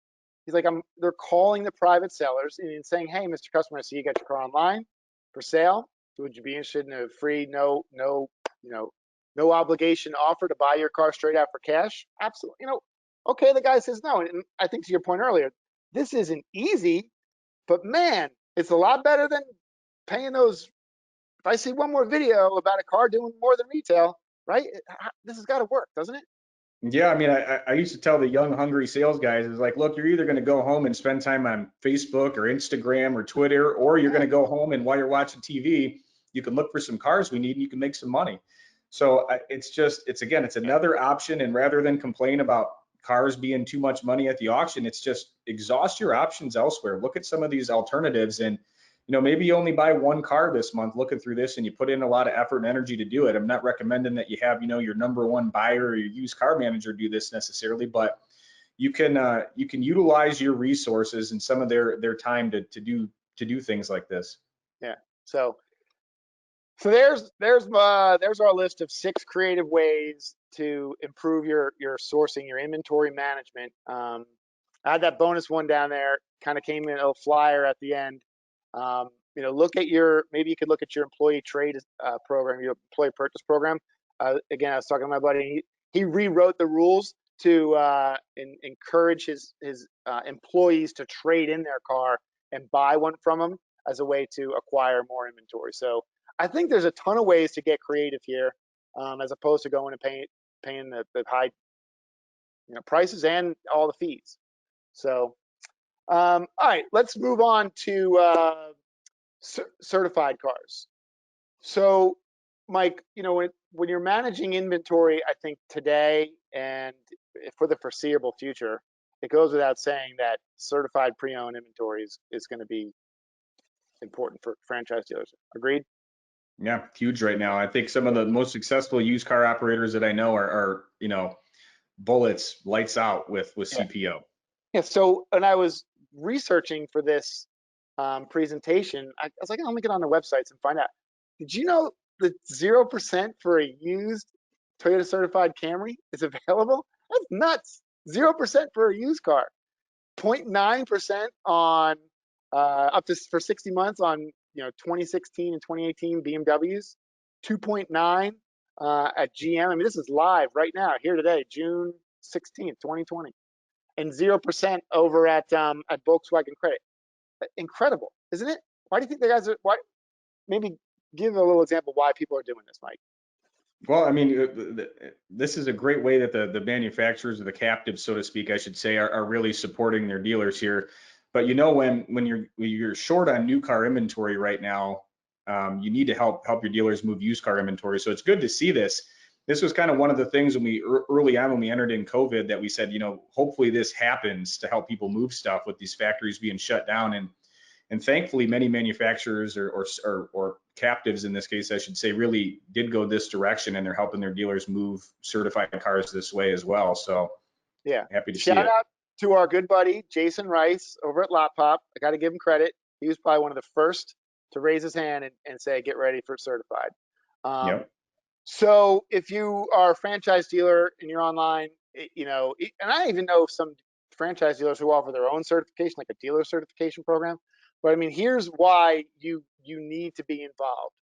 He's like, they're calling the private sellers and saying, hey, Mr. Customer, I see you got your car online for sale. Would you be interested in a free, no obligation offer to buy your car straight out for cash? Absolutely. Okay, the guy says no. And I think to your point earlier, this isn't easy, but man, it's a lot better than paying those. If I see one more video about a car doing more than retail, right? This has got to work, doesn't it? Yeah, I mean, I used to tell the young, hungry sales guys, is like, look, you're either going to go home and spend time on Facebook or Instagram or Twitter, or you're going to go home and while you're watching TV, you can look for some cars we need and you can make some money. So it's another option. And rather than complain about cars being too much money at the auction, it's just exhaust your options elsewhere. Look at some of these alternatives, and maybe you only buy one car this month looking through this and you put in a lot of effort and energy to do it. I'm not recommending that you have, your number one buyer or your used car manager do this necessarily, but you can utilize your resources and some of their time to do things like this. Yeah. So there's our list of 6 creative ways to improve your sourcing, your inventory management. I had that bonus one down there, kind of came in a flyer at the end. Maybe you could look at your employee trade program, your employee purchase program. Again, I was talking to my buddy. He rewrote the rules to encourage his employees to trade in their car and buy one from him as a way to acquire more inventory. So I think there's a ton of ways to get creative here, as opposed to going and paying the high prices and all the fees. So, all right, let's move on to certified cars. So, Mike, when you're managing inventory, I think today and for the foreseeable future, it goes without saying that certified pre-owned inventory is going to be important for franchise dealers. Agreed? Yeah, huge right now. I think some of the most successful used car operators that I know are bullets, lights out with CPO. Yeah. So, and I was researching for this presentation. I was like, let me get on the websites and find out. Did you know that 0% for a used Toyota certified Camry is available? That's nuts. 0% for a used car. 0.9% on up to for 60 months on 2016 and 2018 BMWs. 2.9 at GM. I mean, this is live right now here today, June 16th, 2020, and 0% over at Volkswagen Credit. Incredible, isn't it? Why do you think the guys are? Why? Maybe give a little example why people are doing this, Mike. Well, I mean, this is a great way that the manufacturers or the captives, so to speak, I should say, are really supporting their dealers here. But when you're short on new car inventory right now, you need to help your dealers move used car inventory. So it's good to see this. This was kind of one of the things early on when we entered in COVID that we said, hopefully this happens to help people move stuff with these factories being shut down. And And thankfully, many manufacturers or captives in this case, I should say, really did go this direction, and they're helping their dealers move certified cars this way as well. So Yeah. happy to see Shout it. out to our good buddy, Jason Rice over at Lot Pop. I got to give him credit. He was probably one of the first to raise his hand and say, get ready for certified. Yep. So if you are a franchise dealer and you're online, and I even know some franchise dealers who offer their own certification, like a dealer certification program. But I mean, here's why you need to be involved.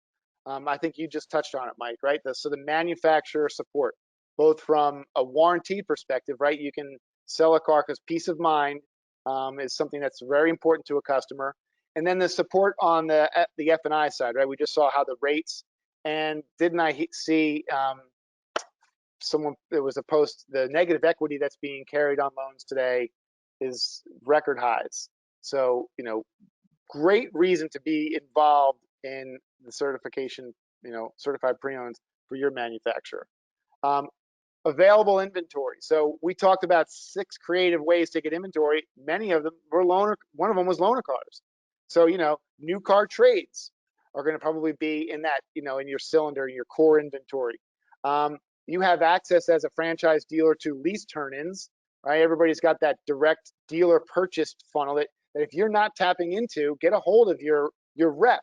I think you just touched on it, Mike, right? So the manufacturer support, both from a warranty perspective, right? You can sell a car because peace of mind is something that's very important to a customer. And then the support on the F&I side, right? We just saw how the rates, and didn't I see there was a post, the negative equity that's being carried on loans today is record highs. So, great reason to be involved in the certification, certified pre-owns for your manufacturer. Available inventory. So we talked about 6 creative ways to get inventory. Many of them were loaner. One of them was loaner cars. So, new car trades are going to probably be in that, in your cylinder, in your core inventory. You have access as a franchise dealer to lease turn-ins, right? Everybody's got that direct dealer purchase funnel that if you're not tapping into, get a hold of your rep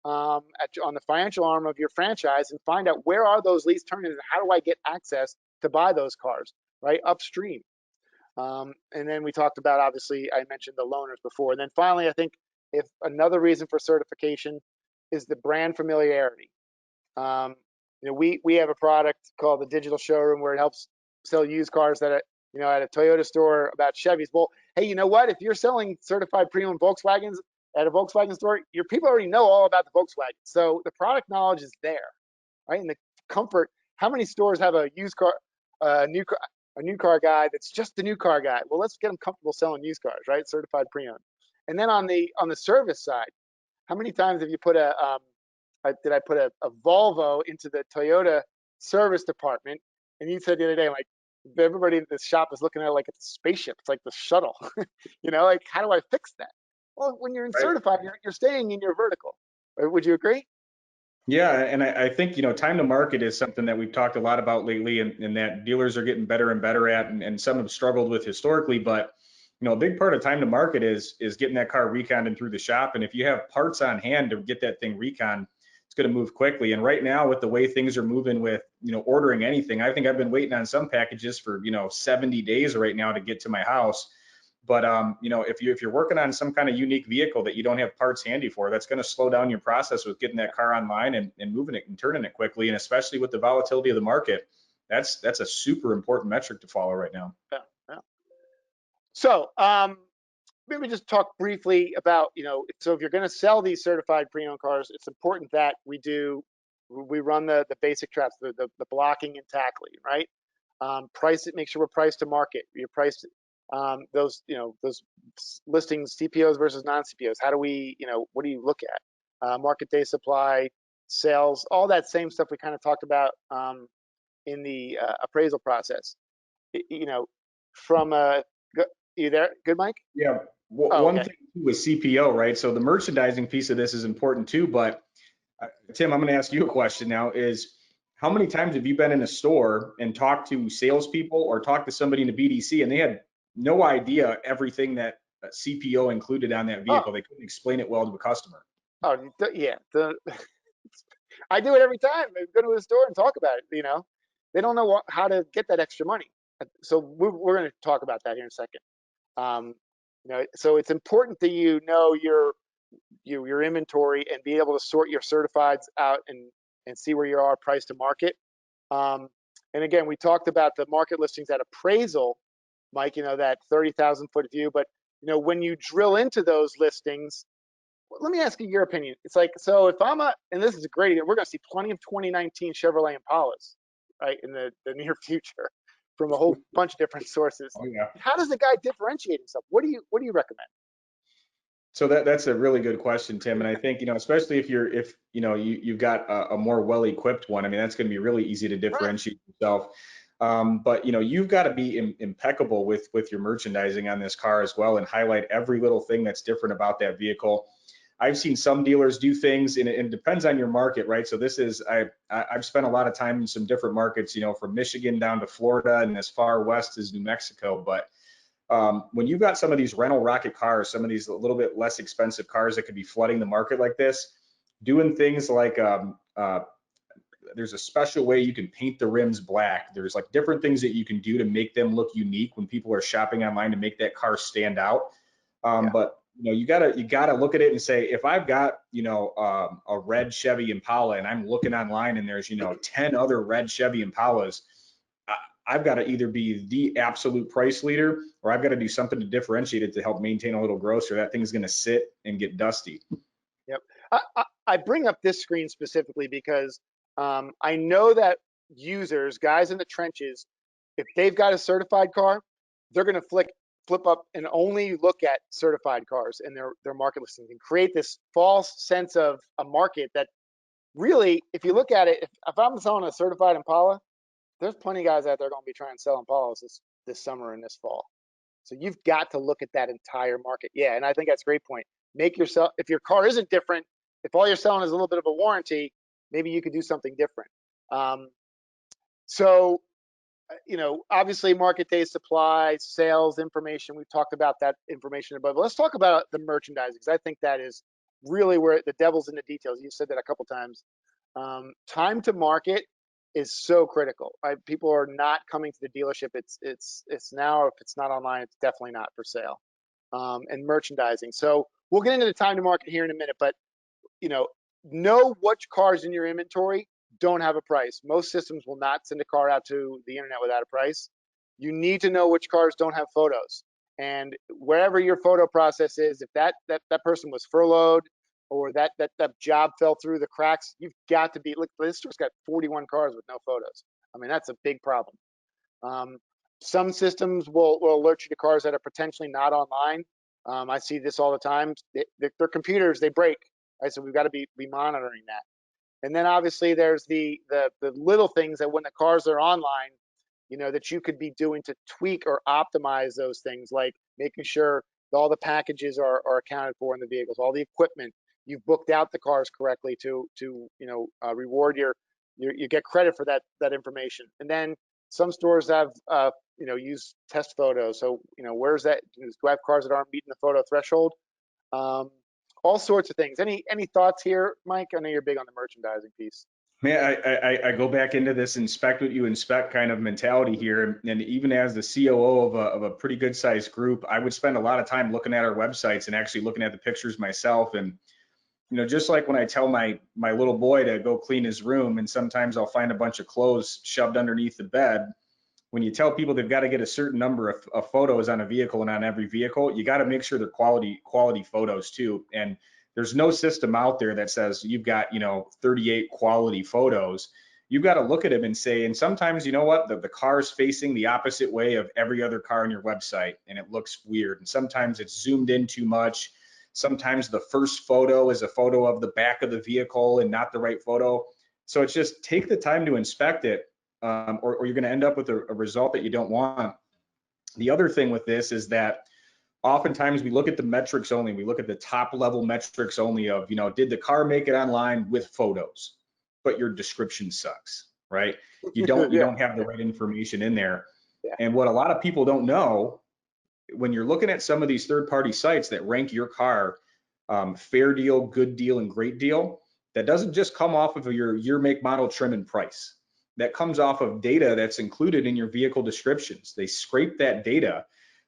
on the financial arm of your franchise and find out where are those lease turn-ins and how do I get access to buy those cars, right, upstream. And then we talked about, obviously, I mentioned the loaners before. And then finally, I think if another reason for certification is the brand familiarity. We have a product called the Digital Showroom where it helps sell used cars at a Toyota store about Chevys. Well, hey, you know what? If you're selling certified pre-owned Volkswagens at a Volkswagen store, your people already know all about the Volkswagen. So the product knowledge is there, right? And the comfort. How many stores have a used car, a new car guy that's just the new car guy? Well, let's get them comfortable selling used cars, right? Certified pre-owned. And then on the service side, how many times have you put did I put a Volvo into the Toyota service department? And you said the other day, like, everybody in the shop is looking at it like it's a spaceship. It's like the shuttle. Like, how do I fix that? Well, when you're in certified, you're staying in your vertical. Would you agree? Yeah, and I think, time to market is something that we've talked a lot about lately, and that dealers are getting better and better at, and some have struggled with historically. But, a big part of time to market is getting that car reconned and through the shop. And if you have parts on hand to get that thing reconned, it's going to move quickly. And right now, with the way things are moving with, ordering anything, I think I've been waiting on some packages for, 70 days right now to get to my house. But if you're working on some kind of unique vehicle that you don't have parts handy for, that's going to slow down your process with getting that car online and moving it and turning it quickly. And especially with the volatility of the market, that's a super important metric to follow right now. Yeah. So maybe just talk briefly about, so if you're going to sell these certified pre-owned cars, it's important that we run the basic traps, the blocking and tackling, right? Price it, make sure we're priced to market. You're priced those listings, CPOs versus non-CPOs. How do we, what do you look at? Market day supply, sales, all that same stuff we kind of talked about in the appraisal process. From you there? Good, Mike? Yeah. One thing with CPO, right? So the merchandising piece of this is important too. But Tim, I'm going to ask you a question now. Is how many times have you been in a store and talked to salespeople or talked to somebody in the BDC and they had no idea everything that CPO included on that vehicle? They couldn't explain it well to a customer. Oh, yeah. I do it every time. I go to the store and talk about it. They don't know how to get that extra money. So we're going to talk about that here in a second. So it's important that you know your inventory and be able to sort your certifieds out and see where you are priced to market. And again, we talked about the market listings at appraisal, Mike, that 30,000 foot view. But, when you drill into those listings, let me ask you your opinion. It's like, so if and this is a great, we're going to see plenty of 2019 Chevrolet Impalas, right, in the near future from a whole bunch of different sources. Oh, yeah. How does the guy differentiate himself? What do you recommend? So that's a really good question, Tim. And I think, especially if you've got a more well-equipped one, I mean, that's going to be really easy to differentiate yourself. But you've got to be impeccable with your merchandising on this car as well, and highlight every little thing that's different about that vehicle. I've seen some dealers do things, and it depends on your market, right? So I've spent a lot of time in some different markets, from Michigan down to Florida and as far west as New Mexico. But when you've got some of these rental rocket cars, some of these a little bit less expensive cars that could be flooding the market like this, doing things like there's a special way you can paint the rims black. There's like different things that you can do to make them look unique when people are shopping online to make that car stand out. But you gotta look at it and say, if I've got a red Chevy Impala and I'm looking online and there's 10 other red Chevy Impalas, I've got to either be the absolute price leader, or I've got to do something to differentiate it to help maintain a little gross, or that thing's going to sit and get dusty. Yep. I bring up this screen specifically because I know that users, guys in the trenches, if they've got a certified car, they're going to flip up and only look at certified cars in their market listings and create this false sense of a market that really, if you look at it, if I'm selling a certified Impala, there's plenty of guys out there going to be trying to sell Impalas this summer and this fall. So you've got to look at that entire market. Yeah, and I think that's a great point. Make yourself, if your car isn't different, if all you're selling is a little bit of a warranty, maybe you could do something different. So, obviously market day supply, sales information, we've talked about that information above. But let's talk about the merchandising, because I think that is really where the devil's in the details. You said that a couple times. Time to market is so critical. People are not coming to the dealership. It's now, if it's not online, it's definitely not for sale. And merchandising. So we'll get into the time to market here in a minute, but know which cars in your inventory don't have a price. Most systems will not send a car out to the internet without a price. You need to know which cars don't have photos. And wherever your photo process is, if that person was furloughed, or that job fell through the cracks, you've got to be, look, this store's got 41 cars with no photos. I mean, that's a big problem. Some systems will alert you to cars that are potentially not online. I see this all the time. Their computers, they break, right? So we've got to be monitoring that. And then obviously there's the little things that when the cars are online, that you could be doing to tweak or optimize those things, like making sure that all the packages are accounted for in the vehicles, all the equipment, you've booked out the cars correctly to reward you get credit for that information. And then some stores have use test photos. So where's that? Do I have cars that aren't meeting the photo threshold? All sorts of things. Any thoughts here, Mike? I know you're big on the merchandising piece. Man, I go back into this inspect what you inspect kind of mentality here. And even as the COO of a pretty good sized group, I would spend a lot of time looking at our websites and actually looking at the pictures myself. And just like when I tell my little boy to go clean his room, and sometimes I'll find a bunch of clothes shoved underneath the bed. When you tell people they've got to get a certain number of photos on a vehicle and on every vehicle, you got to make sure they're quality photos too. And there's no system out there that says you've got 38 quality photos. You've got to look at them and say, and sometimes what, the car is facing the opposite way of every other car on your website, and it looks weird. And sometimes it's zoomed in too much. Sometimes the first photo is a photo of the back of the vehicle and not the right photo. So it's just take the time to inspect it, or you're going to end up with a result that you don't want. The other thing with this is that oftentimes we look at the metrics only. We look at the top level metrics only of, did the car make it online with photos, but your description sucks, right? You don't have the right information in there. Yeah. And what a lot of people don't know, when you're looking at some of these third-party sites that rank your car fair deal, good deal, and great deal, that doesn't just come off of your year, make, model, trim, and price. That comes off of data that's included in your vehicle descriptions. They scrape that data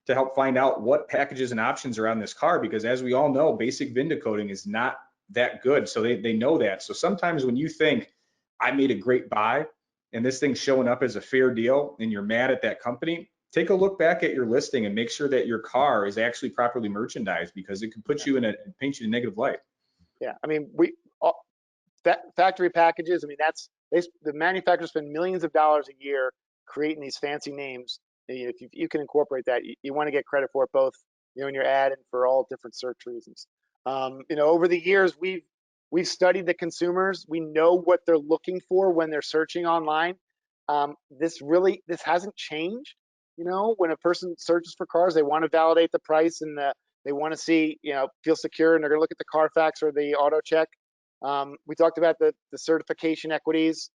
to help find out what packages and options are on this car, because as we all know, basic VIN decoding is not that good. So they know that. So sometimes when you think I made a great buy and this thing's showing up as a fair deal and you're mad at that company, take a look back at your listing and make sure that your car is actually properly merchandised, because it can put you paint you in a negative light. Yeah, I mean, factory packages. I mean, the manufacturers spend millions of dollars a year creating these fancy names. If you can incorporate that, you want to get credit for it, both in your ad and for all different search reasons. Over the years, we've studied the consumers. We know what they're looking for when they're searching online. this hasn't changed. You know, when a person searches for cars, they want to validate the price and they want to see, feel secure, and they're going to look at the Carfax or the auto check. We talked about the certification equities.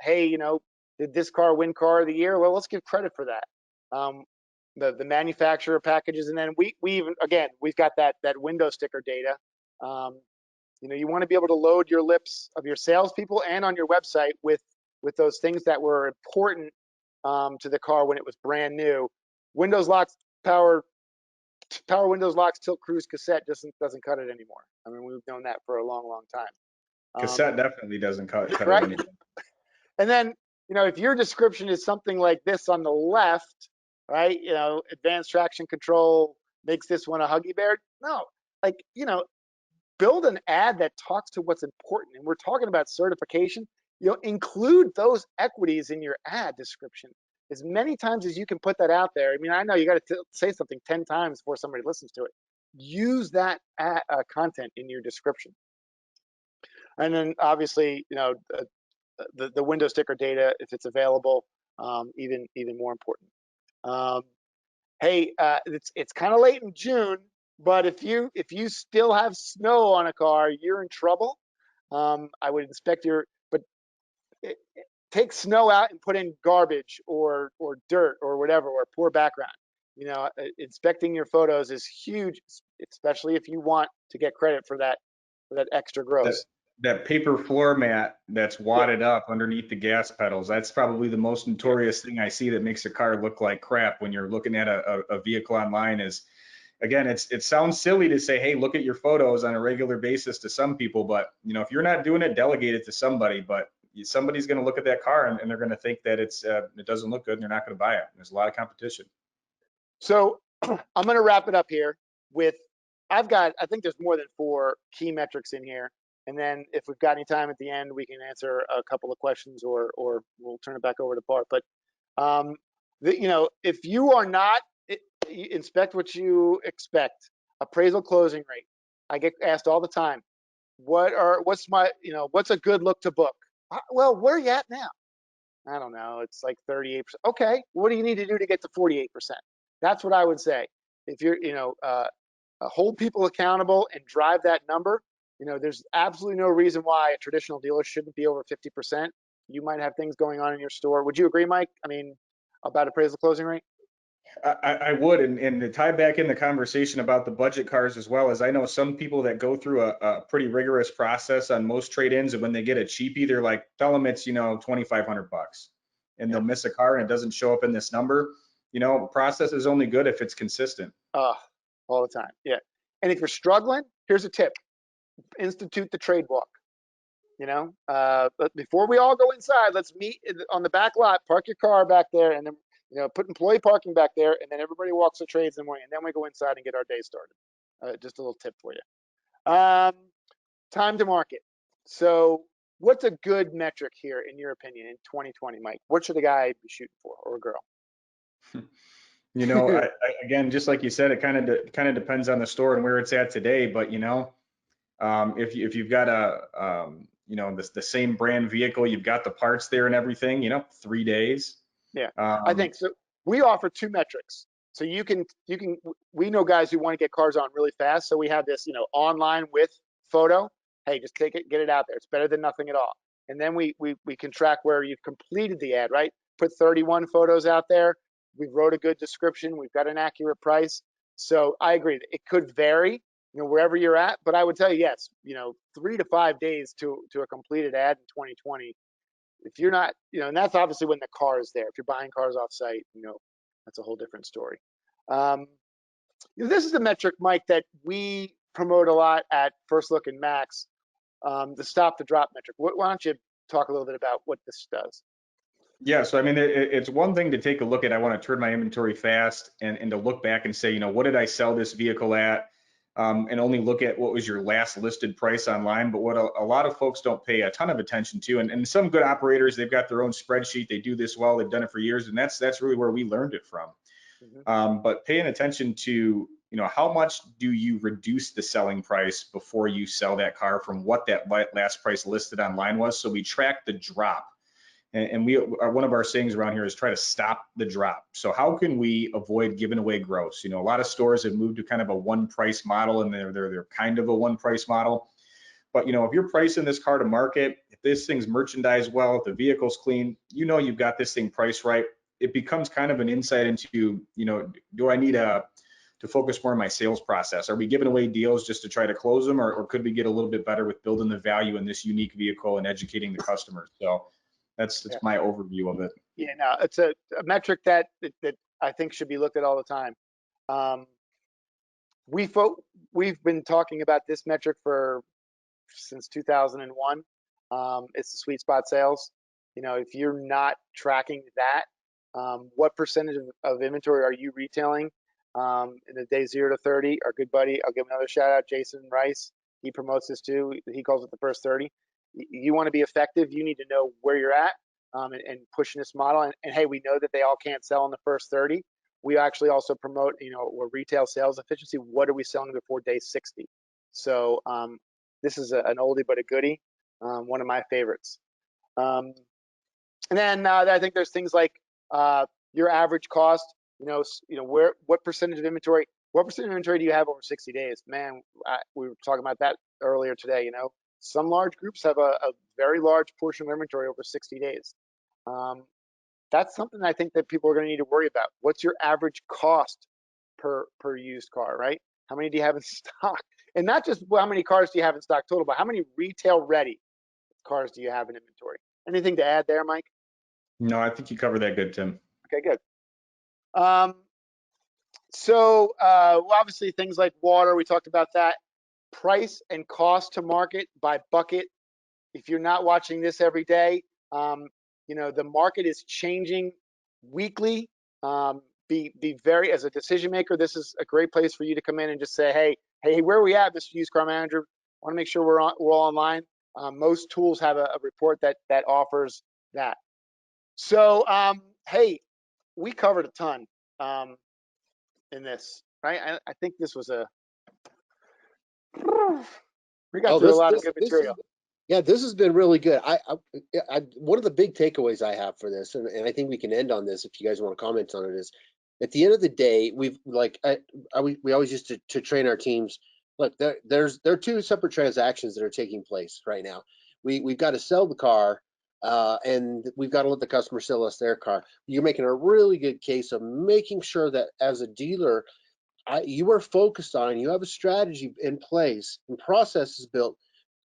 Hey, did this car win car of the year? Well, let's give credit for that. The manufacturer packages, and then we even, again, we've got that window sticker data. You want to be able to load your lips of your salespeople and on your website with those things that were important to the car when it was brand new. Windows locks, power windows locks, tilt cruise cassette doesn't cut it anymore. I mean, we've known that for a long, long time. Cassette definitely doesn't cut it Right. anymore. And then, if your description is something like this on the left, right? Advanced traction control makes this one a Huggy Bear. No, build an ad that talks to what's important. And we're talking about certification. Include those equities in your ad description as many times as you can put that out there. I mean, I know you got to say something 10 times before somebody listens to it. Use that content in your description. And then obviously, the window sticker data, if it's available, even more important. Hey, it's kind of late in June, but if you still have snow on a car, you're in trouble. I would inspect but take snow out and put in garbage or dirt or whatever, or poor background. Inspecting your photos is huge, especially if you want to get credit for that extra gross. That paper floor mat that's wadded up underneath the gas pedals, that's probably the most notorious thing I see that makes a car look like crap when you're looking at a vehicle online. Is, again, it sounds silly to say, hey, look at your photos on a regular basis to some people, but if you're not doing it, delegate it to somebody. But somebody's going to look at that car and they're going to think that it doesn't look good and they're not going to buy it. There's a lot of competition. So I'm going to wrap it up here with, I think there's more than 4 key metrics in here. And then if we've got any time at the end, we can answer a couple of questions, or we'll turn it back over to Bart. But if you are not, inspect what you expect. Appraisal closing rate. I get asked all the time, what's a good look to book? Well, where are you at now? I don't know. It's like 38%. Okay, what do you need to do to get to 48%? That's what I would say. If you're, hold people accountable and drive that number. There's absolutely no reason why a traditional dealer shouldn't be over 50%. You might have things going on in your store. Would you agree, Mike? I mean, about appraisal closing rate? I would, and to tie back in the conversation about the budget cars as well, as I know some people that go through a pretty rigorous process on most trade-ins, and when they get a cheapie, they're like, tell them it's $2,500, and they'll miss a car and it doesn't show up in this number. Process is only good if it's consistent. All the time, yeah. And if you're struggling, here's a tip: institute the trade walk. But before we all go inside, let's meet on the back lot. Park your car back there, and then put employee parking back there, and then everybody walks the trades in the morning, and then we go inside and get our day started. Just a little tip for you. Time to market. So, what's a good metric here, in your opinion, in 2020, Mike? What should a guy be shooting for, or a girl? Again, just like you said, it kind of depends on the store and where it's at today. But if you've got the same brand vehicle, you've got the parts there and everything, 3 days. Yeah, I think so. We offer 2 metrics. So we know guys who want to get cars on really fast. So we have this, online with photo. Hey, just take it, get it out there. It's better than nothing at all. And then we can track where you've completed the ad, right? Put 31 photos out there. We wrote a good description. We've got an accurate price. So I agree. It could vary, wherever you're at. But I would tell you, yes, 3 to 5 days to a completed ad in 2020. If you're not, and that's obviously when the car is there. If you're buying cars off site, that's a whole different story. This is a metric, Mike, that we promote a lot at First Look and Max, the stop to drop metric. Why don't you talk a little bit about what this does? Yeah, so I mean, it's one thing to take a look at, I want to turn my inventory fast and to look back and say, what did I sell this vehicle at? And only look at what was your last listed price online. But what a lot of folks don't pay a ton of attention to, and some good operators, they've got their own spreadsheet, they do this well, they've done it for years, and that's really where we learned it from. Mm-hmm. But paying attention to, how much do you reduce the selling price before you sell that car from what that last price listed online was? So we track the drop. And we are, one of our sayings around here is try to stop the drop. So how can we avoid giving away gross? You know, a lot of stores have moved to kind of a one price model, and they're kind of a one price model. But you know, if you're pricing this car to market, if this thing's merchandised well, if the vehicle's clean, you know you've got this thing priced right. It becomes kind of an insight into, you know, do I need to focus more on my sales process? Are we giving away deals just to try to close them, or could we get a little bit better with building the value in this unique vehicle and educating the customers? So that's Yeah. my overview of it. Yeah, no, it's a metric that I think should be looked at all the time. Um, we've been talking about this metric since 2001. It's the sweet spot sales. You know, if you're not tracking that, what percentage of inventory are you retailing in the day 0 to 30? Our good buddy, I'll give another shout out, Jason Rice. He promotes this too. He calls it the first 30. You want to be effective, you need to know where you're at and pushing this model. And hey, we know that they all can't sell in the first 30. We actually also promote, you know, retail sales efficiency. What are we selling before day 60? So this is an oldie but a goodie, one of my favorites. And then I think there's things like your average cost. You know, what percentage of inventory? What percentage of inventory do you have over 60 days? Man, we were talking about that earlier today. You know, some large groups have a very large portion of inventory over 60 days. That's something I think that people are going to need to worry about. What's your average cost per used car, right? How many do you have in stock? And not just how many cars do you have in stock total, but how many retail ready cars do you have in inventory? Anything to add there, Mike? No, I think you covered that good, Tim. Okay, good. So obviously things like water, we talked about that. Price and cost to market by bucket. If you're not watching this every day, you know, the market is changing weekly. Be very, as a decision maker, this is a great place for you to come in and just say, hey, where are we at, Mr. Used Car Manager? I want to make sure we're all online. Most tools have a report that offers that. So, hey, we covered a ton in this, right? I think this was we got through a lot of good material. This has been really good. One of the big takeaways I have for this, and I think we can end on this if you guys want to comment on it, is at the end of the day, we always used to train our teams. Look, there are two separate transactions that are taking place right now. We've got to sell the car, and we've got to let the customer sell us their car. You're making a really good case of making sure that as a dealer, you are focused on, you have a strategy in place and processes built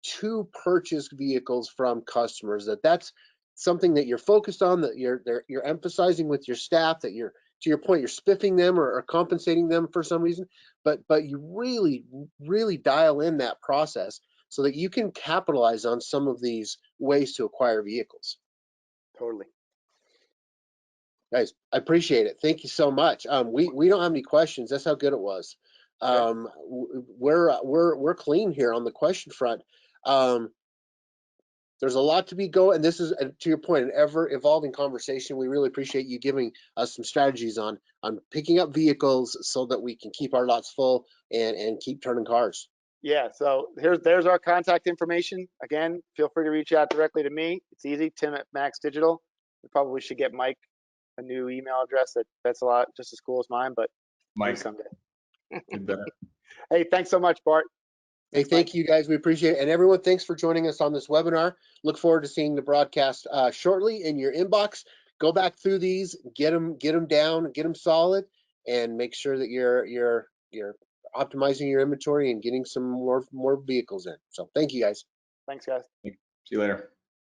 to purchase vehicles from customers. That's something that you're focused on, that you're emphasizing with your staff, that you're, to your point, you're spiffing them or compensating them for some reason, but you really dial in that process so that you can capitalize on some of these ways to acquire vehicles. Totally. Guys, I appreciate it. Thank you so much. We don't have any questions. That's how good it was. We're clean here on the question front. There's a lot to be going, and this is, to your point, an ever evolving conversation. We really appreciate you giving us some strategies on picking up vehicles so that we can keep our lots full and keep turning cars. Yeah, so there's our contact information. Again, feel free to reach out directly to me. It's easy, Tim at Max Digital. We probably should get Mike a new email address that's a lot just as cool as mine, but Mike, someday. better. Hey, thanks so much, Bart. Hey, thank you guys. We appreciate it. And everyone, thanks for joining us on this webinar. Look forward to seeing the broadcast shortly in your inbox. Go back through these, get them down, get them solid, and make sure that you're optimizing your inventory and getting some more vehicles in. So thank you guys. Thanks, guys. See you later.